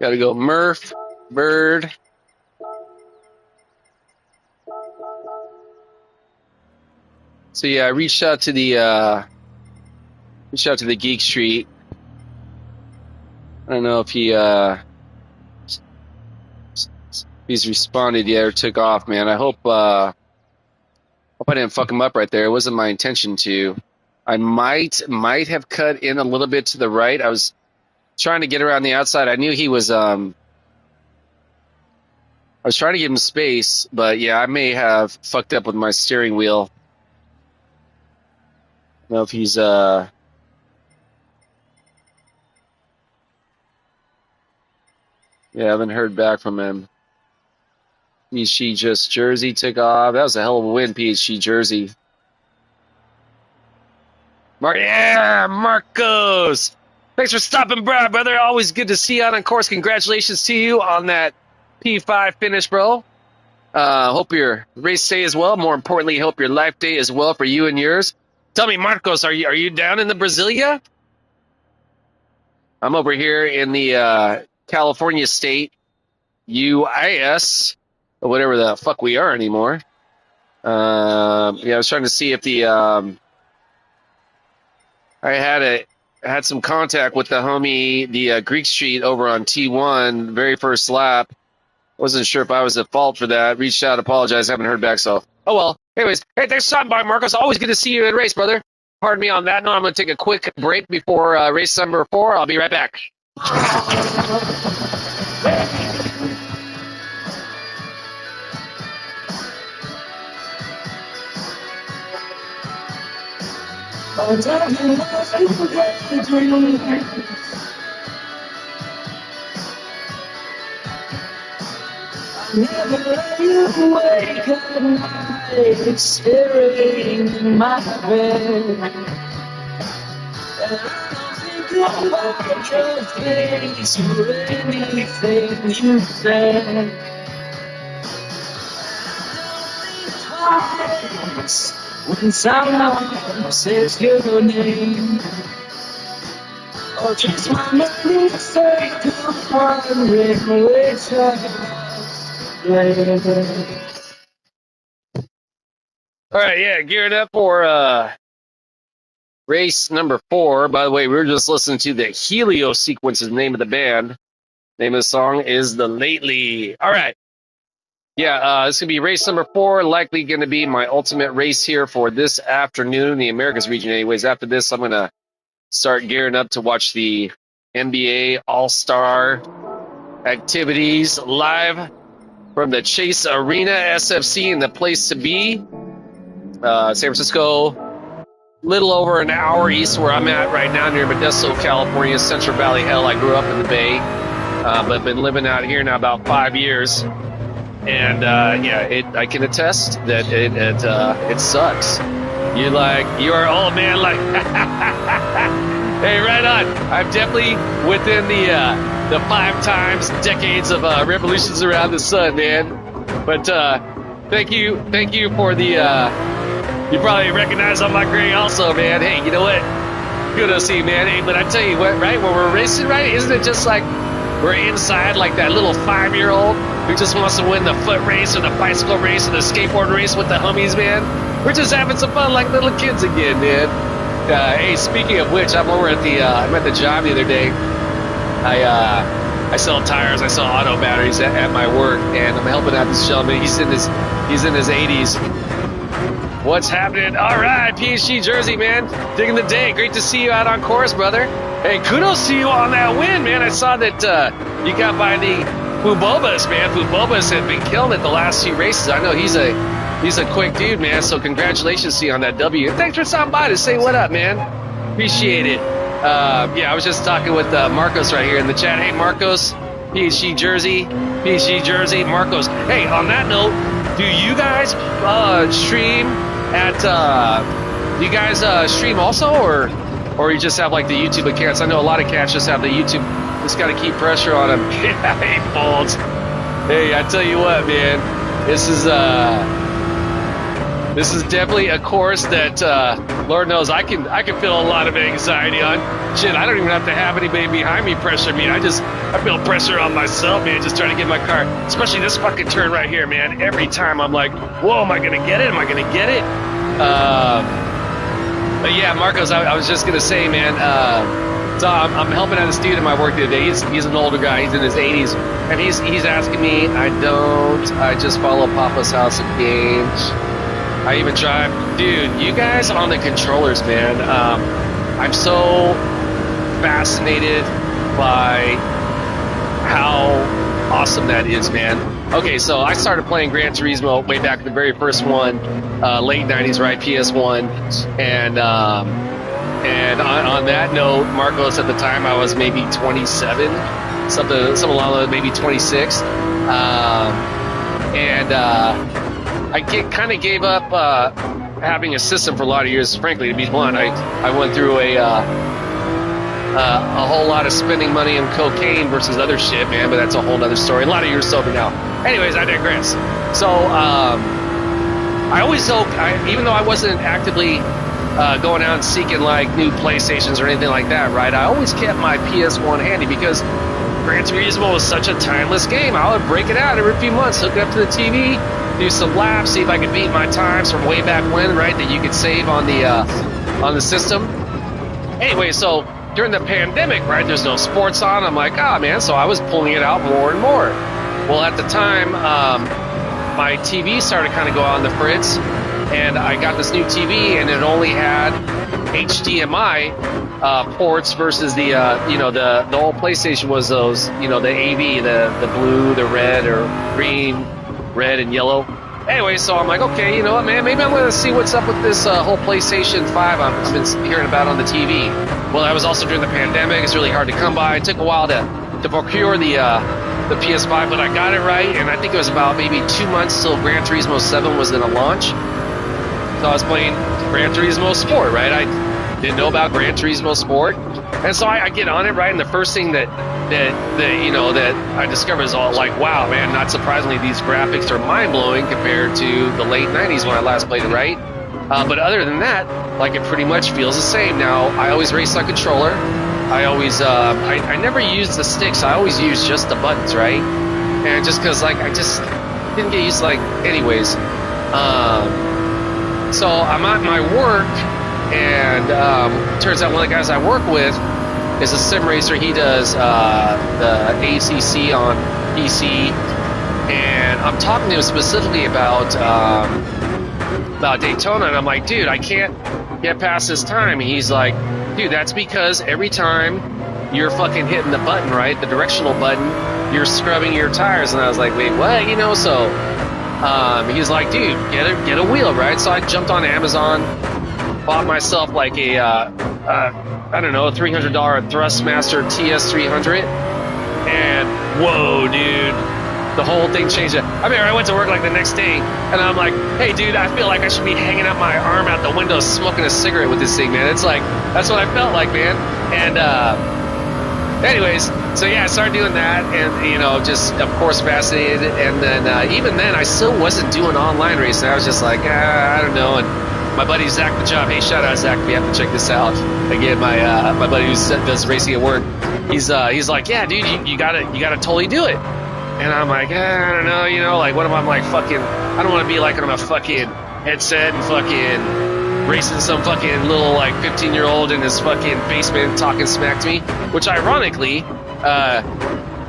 Speaker 1: Got to go Murph, Bird. So yeah, I reached out to the Geek Street. I don't know if he's responded yet or took off, man. I hope I didn't fuck him up right there. It wasn't my intention to. I might have cut in a little bit to the right. I was trying to get around the outside. I knew he was I was trying to give him space, but yeah, I may have fucked up with my steering wheel. I don't know if he's yeah, I haven't heard back from him. PhD just Jersey took off. That was a hell of a win, PhD Jersey. Yeah, Marcos. Thanks for stopping by, brother. Always good to see you out on course. Congratulations to you on that P5 finish, bro. Hope your race day as well. More importantly, hope your life day as well for you and yours. Tell me, Marcos, are you down in the Brasilia? I'm over here in the California state, UIS, or whatever the fuck we are anymore. Yeah, I was trying to see if the I had some contact with the homie, the Greek Street over on T1, very first lap. Wasn't sure if I was at fault for that. Reached out, apologized, haven't heard back, so oh well. Anyways, hey, thanks for stopping by, Marcos. Always good to see you in race, brother. Pardon me on that note. I'm going to take a quick break before race number 4. I'll be right back.
Speaker 3: Never let you wake at night, staring in my bed. And I don't think about your face or anything you said. Twice when someone says your name, or just my mistake of wondering which I.
Speaker 1: All right, yeah, gearing up for race number 4. By the way, we were just listening to the Helio Sequence is the name of the band. Name of the song is The Lately. All right. Yeah, this is going to be race number 4, likely going to be my ultimate race here for this afternoon, the Americas region anyways. After this, I'm going to start gearing up to watch the NBA All-Star activities live from the Chase Arena SFC and the place to be. San Francisco, little over an hour east where I'm at right now near Modesto, California, Central Valley. Hell, I grew up in the Bay, but been living out here now about 5 years. And I can attest that it sucks. You are old man, like, hey, right on. I'm definitely within the 5 times decades of revolutions around the sun, man. But thank you for the. You probably recognize on my gray also, man. Hey, you know what? Kudos to you, man. Hey, but I tell you what, right? When we're racing, right? Isn't it just like we're inside like that little 5-year-old who just wants to win the foot race or the bicycle race or the skateboard race with the homies, man? We're just having some fun like little kids again, man. Hey, speaking of which, I'm over at I'm at the job the other day. I sell tires, I sell auto batteries at my work, and I'm helping out this gentleman. He's in his 80s. What's happening? All right, PhD Jersey, man. Digging the day. Great to see you out on course, brother. Hey, kudos to you on that win, man. I saw that you got by the Fubobas, man. Fubobas had been killing it the last 2 races. I know he's a quick dude, man. So congratulations to you on that W. Thanks for stopping by to say what up, man. Appreciate it. I was just talking with Marcos right here in the chat. Hey, Marcos, PhD Jersey, Marcos. Hey, on that note, do you guys stream at? Do you guys stream also, or you just have like the YouTube accounts? I know a lot of cats just have the YouTube. Just got to keep pressure on them. Yeah, hey, Folds. Hey, I tell you what, man, this is definitely a course that Lord knows I can feel a lot of anxiety on. Shit, I don't even have to have anybody behind me pressure me. I feel pressure on myself, man, just trying to get my car. Especially this fucking turn right here, man. Every time I'm like, whoa, am I gonna get it? Am I gonna get it? But yeah, Marcos, I was just gonna say, man. So I'm helping out a dude in my work the other day. He's an older guy. He's in his 80s, and he's asking me. I just follow Papa's House of Games. I even drive. Dude, you guys on the controllers, man. I'm so fascinated by how awesome that is, man. Okay, so I started playing Gran Turismo way back the very first one, late 90s, right? PS1. And on that note, Marcos, at the time I was maybe 27, something along those, maybe 26. I kind of gave up having a system for a lot of years. Frankly, to be blunt, I went through a whole lot of spending money on cocaine versus other shit, man. But that's a whole other story. A lot of years sober now. Anyways, I digress. So I always hope, even though I wasn't actively going out and seeking like new PlayStations or anything like that, right? I always kept my PS1 handy because Gran Turismo was such a timeless game. I would break it out every few months, hook it up to the TV, do some laps, see if I could beat my times from way back when, right? That you could save on the system. Anyway, so during the pandemic, right? There's no sports on. I'm like, man. So I was pulling it out more and more. Well, at the time, my TV started kind of go out on the fritz, and I got this new TV, and it only had HDMI ports versus the old PlayStation was those, the AV, the blue, the red, or green, red, and yellow. Anyway, so I'm like, okay, you know what, man, maybe I'm going to see what's up with this whole PlayStation 5 I've been hearing about on the TV. Well, that was also during the pandemic. It's really hard to come by. It took a while to procure the PS5, but I got it right, and I think it was about maybe 2 months till Gran Turismo 7 was going to launch. So I was playing Gran Turismo Sport, right? I didn't know about Gran Turismo Sport, and so I get on it, right? And the first thing that I discovered is all like, wow, man! Not surprisingly, these graphics are mind blowing compared to the late '90s when I last played it, right? But other than that, like, it pretty much feels the same. Now, I always race on controller. I always I never use the sticks. I always use just the buttons, right? And just because like I just didn't get used to, like, anyways. So I'm at my work, And turns out one of the guys I work with is a sim racer. He does the ACC on PC, and I'm talking to him specifically about Daytona, and I'm like, dude, I can't get past this time. And he's like, dude, that's because every time you're fucking hitting the button, right, the directional button, you're scrubbing your tires. And I was like, wait, what? You know, so he's like, dude, get a wheel, right? So I jumped on Amazon, bought myself like a I don't know, $300 Thrustmaster TS300, and whoa, dude, the whole thing changed. I mean, I went to work like the next day, and I'm like, hey, dude, I feel like I should be hanging out my arm out the window smoking a cigarette with this thing, man. It's like, that's what I felt like, man. And anyways, so yeah, I started doing that, and you know, just of course fascinated. And then even then, I still wasn't doing online racing. I was just like, I don't know. And my buddy Zach the Job, hey, shout out Zach, if you have to check this out. Again, my buddy who does racing at work, he's like, yeah, dude, you gotta totally do it. And I'm like, I don't know, you know, like, what if I'm like fucking, I don't want to be like on a fucking headset and fucking racing some fucking little like 15-year-old in his fucking basement talking smack to me, which ironically,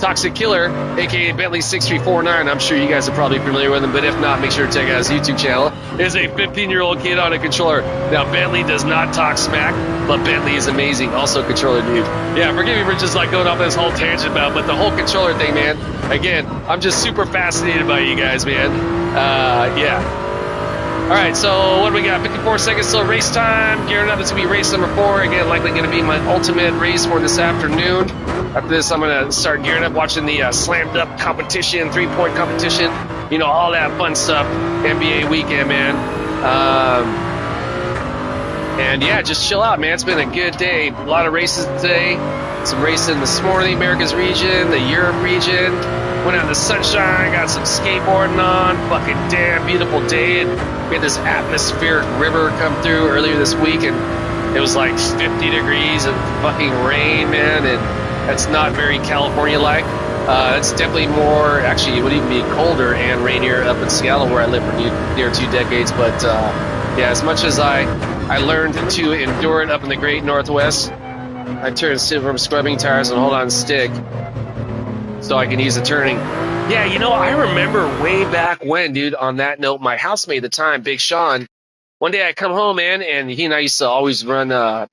Speaker 1: Toxic Killer, aka Bentley 6349, I'm sure you guys are probably familiar with him, but if not, make sure to check out his YouTube channel, is a 15-year-old kid on a controller. Now, Bentley does not talk smack, but Bentley is amazing, also controller dude. Yeah, forgive me for just like going off this whole tangent about, but the whole controller thing, man, again, I'm just super fascinated by you guys, man. Yeah. All right, so what do we got? 54 seconds till race time. Gearing up. This will be race number 4. Again, likely going to be my ultimate race for this afternoon. After this, I'm going to start gearing up, watching the slammed up competition, 3-point competition. You know, all that fun stuff. NBA weekend, man. And yeah, just chill out, man. It's been a good day. A lot of races today. Some racing this morning, the Americas region, the Europe region. Went out in the sunshine, got some skateboarding on. Fucking damn beautiful day. And we had this atmospheric river come through earlier this week, and it was like 50 degrees and fucking rain, man. And that's not very California-like. It's definitely more, actually, it would even be colder and rainier up in Seattle, where I lived for near 2 decades. But yeah, as much as I learned to endure it up in the great Northwest, I turned from scrubbing tires and hold on stick so I can use the turning. Yeah, you know, I remember way back when, dude, on that note, my housemate at the time, Big Sean, one day I come home, man, and he and I used to always run, yeah.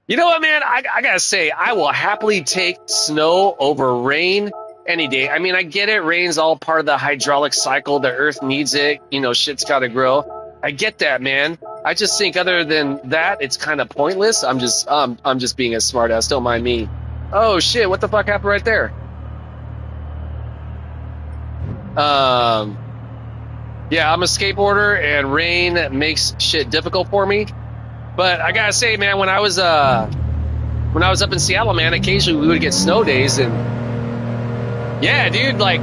Speaker 1: You know what, man? I gotta say, I will happily take snow over rain any day. I mean, I get it. Rain's all part of the hydraulic cycle. The earth needs it. You know, shit's gotta grow. I get that, man. I just think other than that, it's kind of pointless. I'm just being a smartass. Don't mind me. Oh shit! What the fuck happened right there? Yeah, I'm a skateboarder, and rain makes shit difficult for me. But I gotta say, man, when I was up in Seattle, man, occasionally we would get snow days, and yeah, dude, I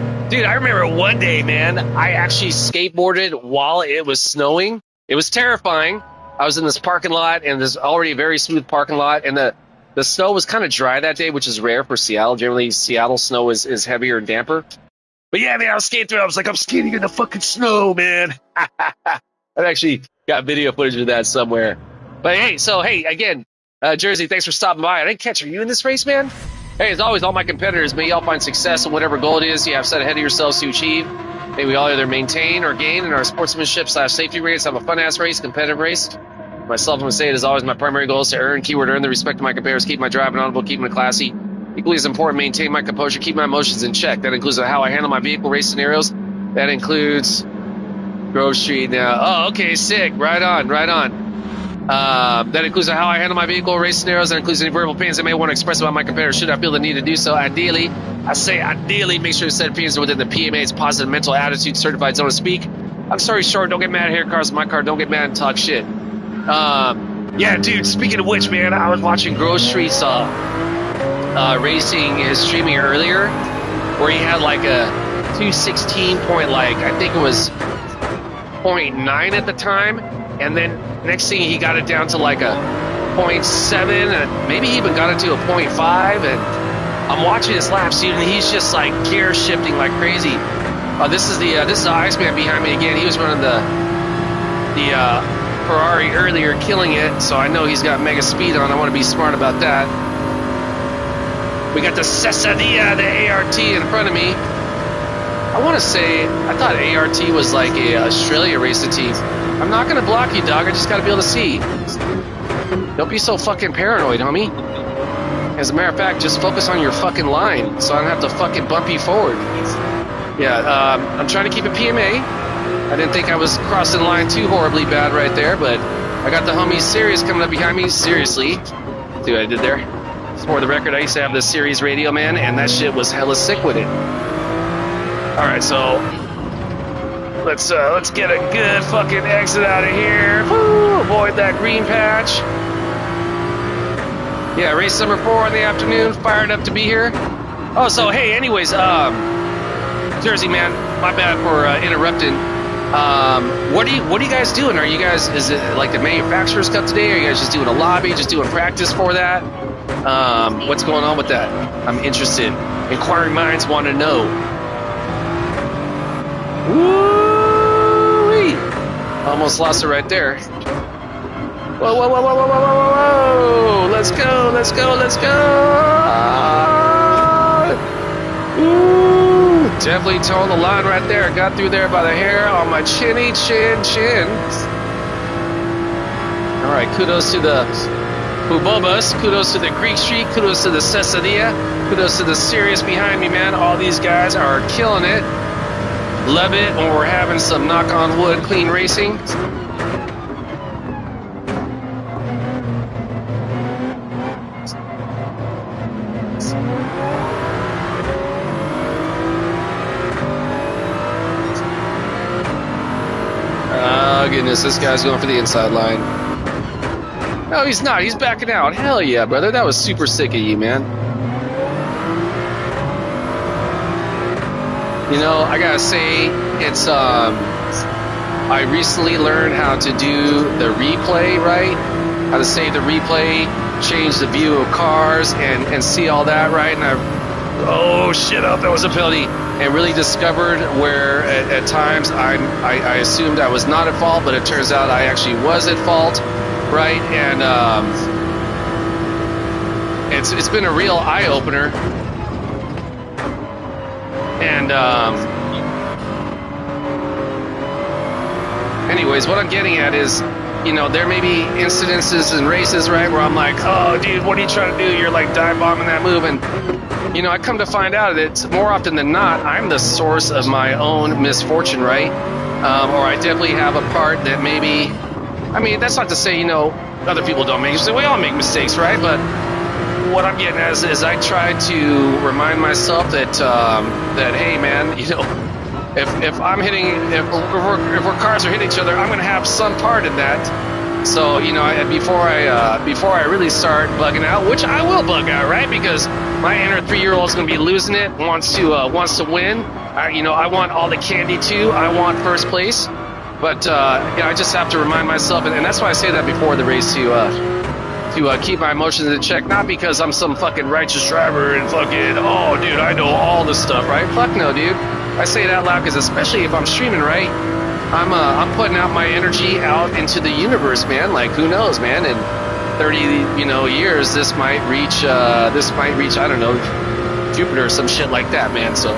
Speaker 1: remember one day, man, I actually skateboarded while it was snowing. It was terrifying. I was in this parking lot, and there's already a very smooth parking lot, and the snow was kind of dry that day, which is rare for Seattle. Generally, Seattle snow is heavier and damper. But yeah, man, I was skating through. I was like, I'm skating in the fucking snow, man. I've actually got video footage of that somewhere. But hey, again, Jersey, thanks for stopping by. I didn't catch. Are you in this race, man? Hey, as always, all my competitors, may y'all find success in whatever goal it is you have set ahead of yourselves to achieve. May we all either maintain or gain in our sportsmanship/safety race, have a fun-ass race, competitive race. Myself, I'm going to say it as always, my primary goal is to earn the respect of my competitors, keep my driving honorable, keep it classy. Equally as important, maintain my composure, keep my emotions in check. That includes how I handle my vehicle race scenarios. That includes Grove Street now. Oh, okay, sick. Right on. That includes how I handle my vehicle race scenarios. That includes any verbal opinions I may want to express about my competitor should I feel the need to do so. Ideally, make sure to set opinions within the PMA's positive mental attitude certified zone to speak. I'm sorry, short. Don't get mad here, cars in my car. Don't get mad and talk shit. Yeah, dude, speaking of which, man, I was watching Grove Street's racing his streaming earlier, where he had like a 216 point, I think it was 0.9 at the time, and then next thing he got it down to like a 0.7, and maybe he even got it to a 0.5, and I'm watching his laps, dude, and he's just like gear shifting like crazy. This is the Iceman behind me again. He was running the Ferrari earlier, killing it, so I know he's got mega speed on. I want to be smart about that. We got the Cesadia, the ART in front of me. I want to say, I thought ART was like a Australia racing team. I'm not going to block you, dog. I just got to be able to see. Don't be so fucking paranoid, homie. As a matter of fact, just focus on your fucking line so I don't have to fucking bump you forward. Yeah, I'm trying to keep it PMA. I didn't think I was crossing the line too horribly bad right there, but I got the homie Sirius coming up behind me. Seriously. See what I did there? For the record, I used to have this Sirius radio, man, and that shit was hella sick with it. Alright, so let's get a good fucking exit out of here. Woo, avoid that green patch. Yeah, race number 4 in the afternoon, fired up to be here. Oh, so hey, anyways, Jersey man, my bad for interrupting. What are you guys doing? Are you guys, is it like the manufacturer's cup today? Are you guys just doing a lobby, just doing practice for that? What's going on with that? I'm interested. Inquiring minds want to know. Woo-wee! Almost lost it right there. Whoa, whoa, whoa, whoa, whoa, whoa, whoa, whoa! Let's go, let's go, let's go! Ooh, definitely toed the line right there. Got through there by the hair on my chin. All right, kudos to the Bubobas, kudos to the Greek Street, kudos to the Cesadia, kudos to the Sirius behind me, man. All these guys are killing it. Love it when we're having some knock on wood clean racing. Oh goodness, this guy's going for the inside line. No, he's not. He's backing out. Hell yeah, brother. That was super sick of you, man. You know, I gotta say, it's, I recently learned how to do the replay, right? How to save the replay, change the view of cars, and see all that, right? And oh shit, that was a penalty. And really discovered where at times I assumed I was not at fault, but it turns out I actually was at fault. Right, and it's been a real eye opener, and anyways, what I'm getting at is, you know, there may be incidences in races, right, where I'm like, oh, dude, what are you trying to do? You're like dive bombing that move, and you know, I come to find out that more often than not, I'm the source of my own misfortune, right, or I definitely have a part that maybe. I mean, that's not to say, you know, other people don't make mistakes. We all make mistakes, right? But what I'm getting at is I try to remind myself that, that hey, man, you know, if I'm hitting, if our cars are hitting each other, I'm going to have some part in that. So, you know, before I really start bugging out, which I will bug out, right? Because my inner 3-year-old is going to be losing it, wants to win. You know, I want all the candy too. I want first place. But I just have to remind myself, and that's why I say that before the race to keep my emotions in check. Not because I'm some fucking righteous driver and fucking, oh, dude, I know all this stuff, right? Fuck no, dude. I say it out loud because especially if I'm streaming, right? I'm putting out my energy out into the universe, man. Like, who knows, man? In 30, years, this might reach, I don't know, Jupiter or some shit like that, man. So,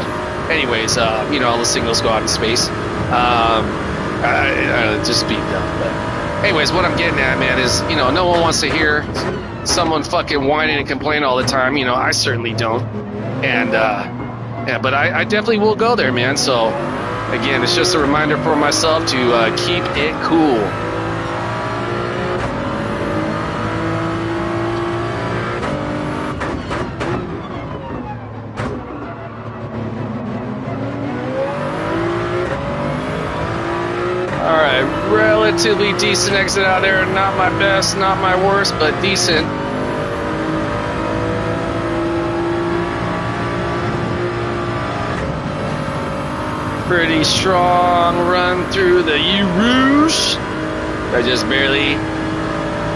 Speaker 1: anyways, all the signals go out in space. Just speed dumb. But anyways, what I'm getting at, man, is, no one wants to hear someone fucking whining and complaining all the time. I certainly don't. And, but I definitely will go there, man. So, again, it's just a reminder for myself to keep it cool. Relatively decent exit out there. Not my best, not my worst, but decent. Pretty strong run through the U-Rouge. I just barely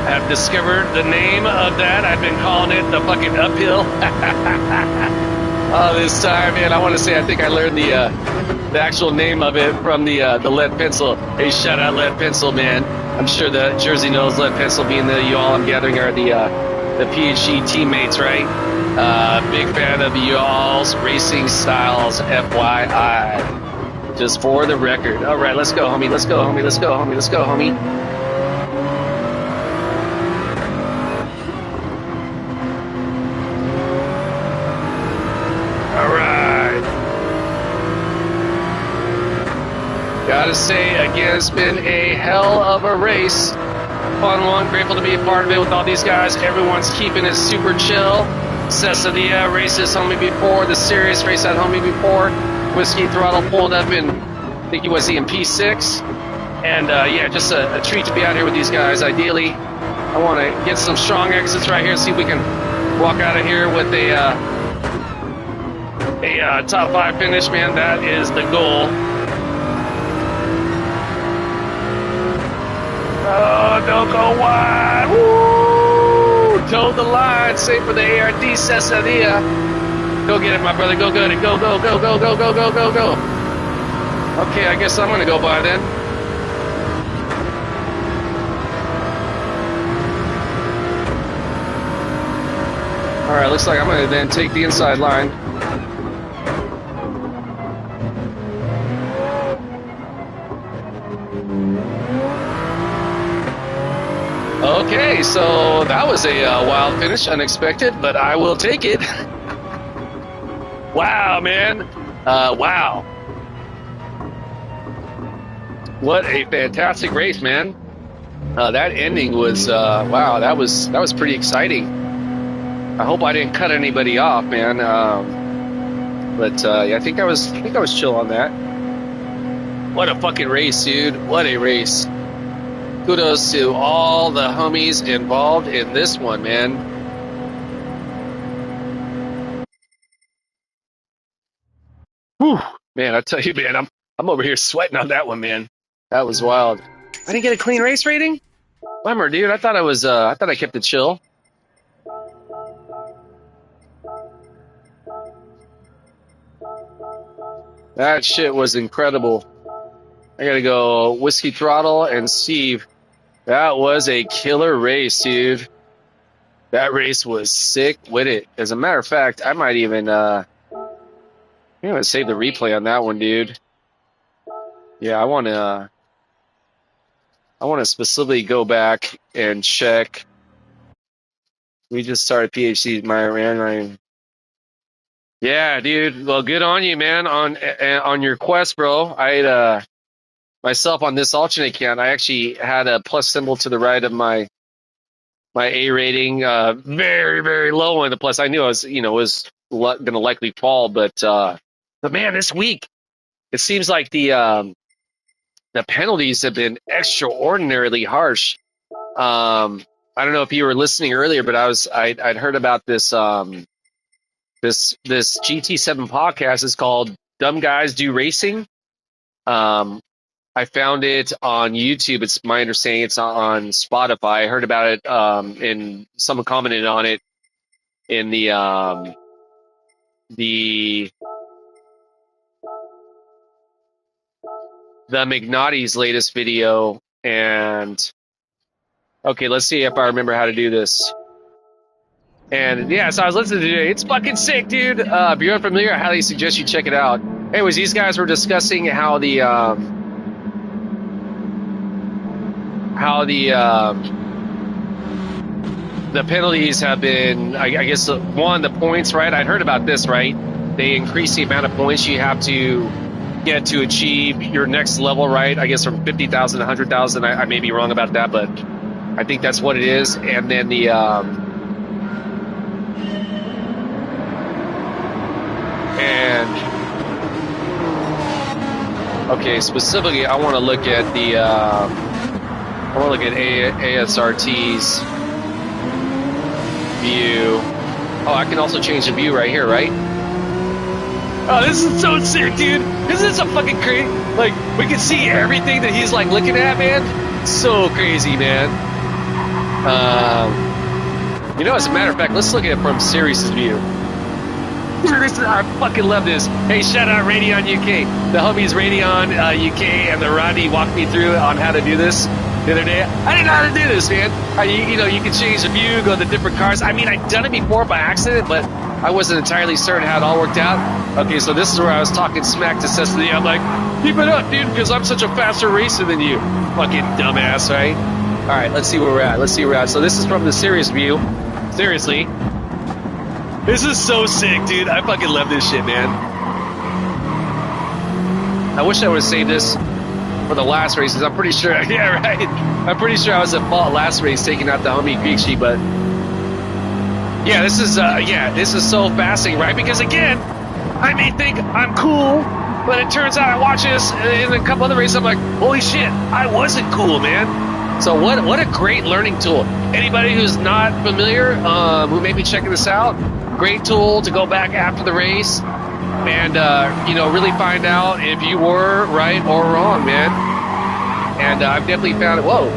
Speaker 1: have discovered the name of that. I've been calling it the fucking uphill. All this time, man. I think I learned the actual name of it from the lead pencil. Hey, shout out lead pencil, man. I'm sure the Jersey Nose Lead Pencil being the you all I'm gathering are the PhD teammates, right? Big fan of you all's racing styles, FYI. Just for the record. All right, let's go, homie. Let's go, homie. Let's go, homie. Let's go, homie. All right. Gotta say, again, it's been a hell of a race. Fun one. Grateful to be a part of it with all these guys. Everyone's keeping it super chill. Cesadia races homie before. The Sirius race at homie before. Whiskey Throttle pulled up in, I think he was in P6. And yeah, just a treat to be out here with these guys. Ideally, I want to get some strong exits right here, see if we can walk out of here with a top 5 finish, man. That is the goal. Oh, don't go wide. Woo! Toe the line. Save for the ARD Cesadia. Go get it, my brother. Go get it. Go, go, go, go, go, go, go, go, go. Okay, I guess I'm going to go by then. All right, looks like I'm going to then take the inside line. Okay, so that was a wild finish, unexpected, but I will take it. Wow, man. Wow. What a fantastic race, man. That ending was, wow, that was pretty exciting. I hope I didn't cut anybody off, man. But yeah, I think I was chill on that. What a fucking race, dude. What a race. Kudos to all the homies involved in this one, man. Whew. Man, I tell you, man, I'm over here sweating on that one, man. That was wild. I didn't get a clean race rating? Bummer, dude. I thought I kept it chill. That shit was incredible. I gotta go Whiskey Throttle and Steve. That was a killer race, dude. That race was sick with it. As a matter of fact, I might even I'm gonna save the replay on that one, dude. Yeah, I wanna specifically go back and check. We just started PhD, my man. Yeah, dude. Well, good on you, man. On your quest, bro. I myself on this alternate count, I actually had a plus symbol to the right of my A rating, very, very low on the plus. I knew I was, was going to likely fall, but man, this week it seems like the penalties have been extraordinarily harsh. I don't know if you were listening earlier, but I'd heard about this this GT7 podcast is called Dumb Guys Do Racing. I found it on YouTube. It's my understanding it's on Spotify. I heard about it, and someone commented on it in the McNaughty's latest video. And okay, let's see if I remember how to do this. And yeah, so I was listening to it. It's fucking sick, dude. If you're unfamiliar, I highly suggest you check it out. Anyways, these guys were discussing how the penalties have been, I guess, the points, right? I'd heard about this, right? They increase the amount of points you have to get to achieve your next level, right? I guess from 50,000 to 100,000. I may be wrong about that, but I think that's what it is. And then the okay, specifically, I want to look at the ASRT's view. Oh, I can also change the view right here, right? Oh, this is so sick, dude. Isn't this a fucking crazy? Like, we can see everything that he's like looking at, man. So crazy, man. As a matter of fact, let's look at it from Sirius's view. I fucking love this. Hey, shout out Radeon UK. The homies Radeon UK and the Rodney walked me through on how to do this. the other day. I didn't know how to do this, man. You can change the view, go to different cars. I mean, I'd done it before by accident, but I wasn't entirely certain how it all worked out. Okay, so this is where I was talking smack to Cecily. I'm like, keep it up, dude, because I'm such a faster racer than you. Fucking dumbass, right? All right, let's see where we're at. So this is from the Sirius view. Seriously. This is so sick, dude. I fucking love this shit, man. I wish I would have saved this for the last races. I'm pretty sure. Yeah, right. I'm pretty sure I was at fault last race taking out the Humvee Creek sheet, but yeah, this is so fascinating, right? Because again, I may think I'm cool, but it turns out I watch this in a couple other races. I'm like, holy shit, I wasn't cool, man. So what a great learning tool. Anybody who's not familiar, who may be checking this out, great tool to go back after the race and really find out if you were right or wrong, man. And I've definitely found it. Whoa,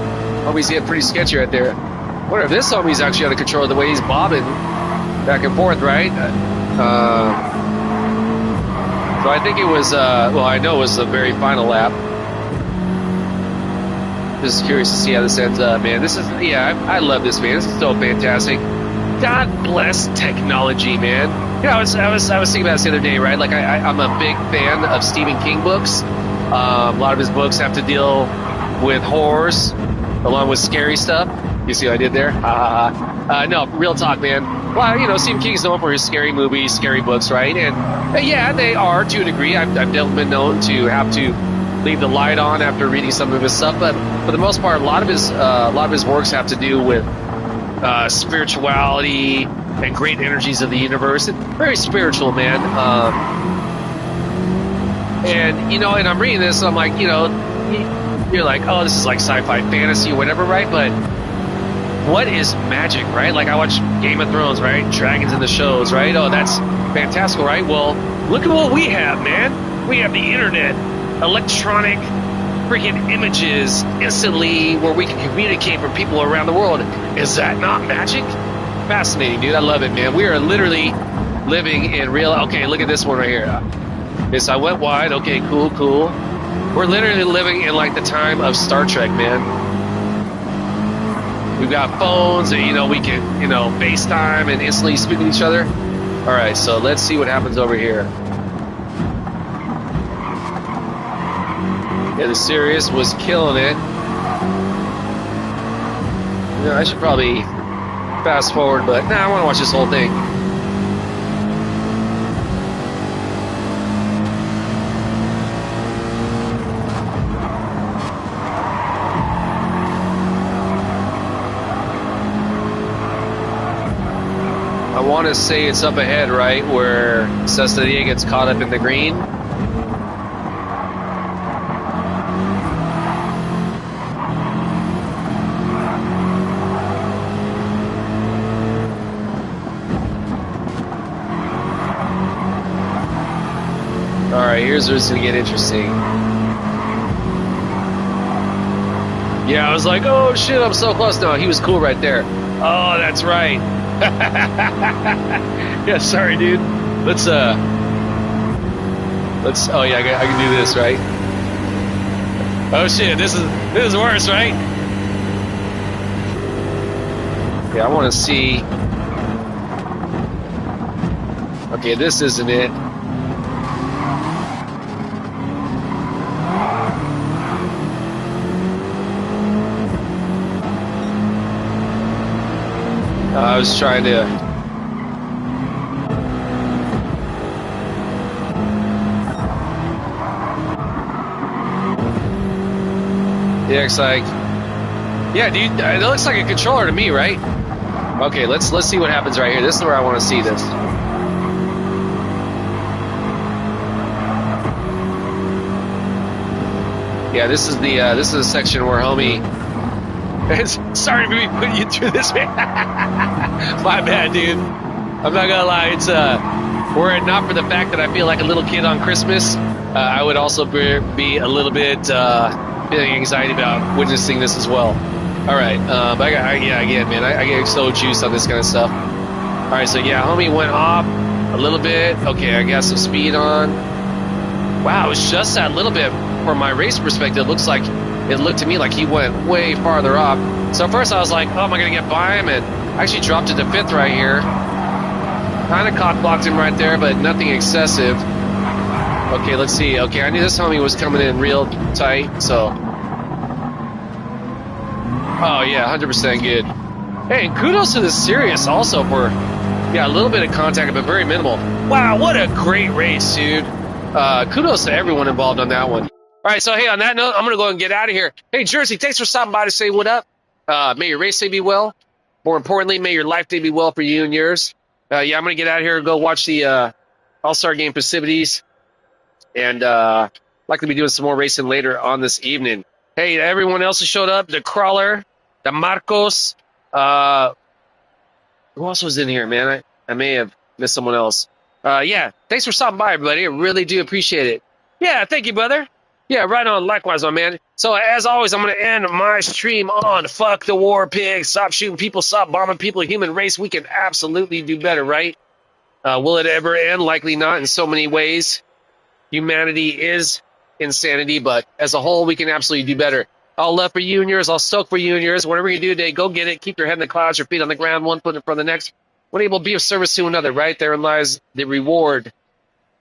Speaker 1: homie's getting pretty sketchy right there. I wonder if this homie's actually under control the way he's bobbing back and forth, right? So I think it was, I know it was the very final lap. Just curious to see how this ends up, man. I love this, man. This is so fantastic. God bless technology, man. I was thinking about this the other day, right? Like I'm a big fan of Stephen King books. A lot of his books have to deal with horrors, along with scary stuff. You see what I did there? No, real talk, man. Well, Stephen King's known for his scary movies, scary books, right? And yeah, they are to a degree. I've definitely been known to have to leave the light on after reading some of his stuff, but for the most part, a lot of his works have to do with spirituality and great energies of the universe. And very spiritual, man. And I'm reading this, and I'm like, you're like, oh, this is like sci-fi fantasy or whatever, right? But what is magic, right? Like I watch Game of Thrones, right? Dragons in the shows, right? Oh, that's fantastical, right? Well, look at what we have, man. We have the internet, electronic freaking images instantly where we can communicate from people around the world. Is that not magic? Fascinating, dude. I love it, man. We are literally living in real... Okay, look at this one right here. Okay, so I went wide. Okay, cool. We're literally living in like the time of Star Trek, man. We've got phones and, we can, FaceTime and instantly speak with each other. All right, so let's see what happens over here. Yeah, the Sirius was killing it. I should probably fast forward, but I want to watch this whole thing. I want to say it's up ahead, right, where Cecilia gets caught up in the green. Alright, here's where it's going to get interesting. Yeah, I was like, oh shit, I'm so close. No, he was cool right there. Oh, that's right. Yeah, sorry, dude. Let's oh yeah, I can do this, right? Oh shit, this is worse, right? Yeah, I want to see. Okay, this isn't it. I was trying to... Yeah, it's like... Yeah, dude, it looks like a controller to me, right? Okay, let's see what happens right here. This is where I want to see this. Yeah, this is the section where homie... Sorry for me putting you through this, man. My bad, dude. I'm not gonna lie. It's were it not for the fact that I feel like a little kid on Christmas, I would also be a little bit feeling anxiety about witnessing this as well. All right, but again, man, I get so juiced on this kind of stuff. All right, so yeah, homie went off a little bit. Okay, I got some speed on. Wow, it's just that little bit. From my race perspective, it looks like it looked to me like he went way farther off. So first I was like, oh, am I going to get by him? And I actually dropped it to 5th right here. Kind of cock blocked him right there, but nothing excessive. Okay, let's see. Okay, I knew this homie was coming in real tight, so. Oh, yeah, 100% good. Hey, and kudos to the Sirius also for, yeah, a little bit of contact, but very minimal. Wow, what a great race, dude. Kudos to everyone involved on that one. All right, so, hey, on that note, I'm going to go and get out of here. Hey, Jersey, thanks for stopping by to say what up. May your race day be well. More importantly, may your life day be well for you and yours. Yeah, I'm going to get out of here and go watch the All-Star Game festivities. And likely be doing some more racing later on this evening. Hey, everyone else who showed up, the Crawler, the Marcos. Who else was in here, man? I may have missed someone else. Yeah, thanks for stopping by, everybody. I really do appreciate it. Yeah, thank you, brother. Yeah, right on. Likewise, my man. So, as always, I'm going to end my stream on fuck the war pigs. Stop shooting people. Stop bombing people. Human race, we can absolutely do better, right? Will it ever end? Likely not in so many ways. Humanity is insanity, but as a whole, we can absolutely do better. I'll love for you and yours. I'll stoke for you and yours. Whatever you do today, go get it. Keep your head in the clouds, your feet on the ground, one foot in front of the next. When able to be of service to another, right? Therein lies the reward.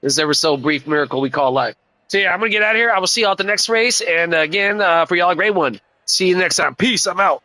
Speaker 1: This ever so brief miracle we call life. So, yeah, I'm going to get out of here. I will see you all at the next race. And, again, for y'all, a great one. See you next time. Peace. I'm out.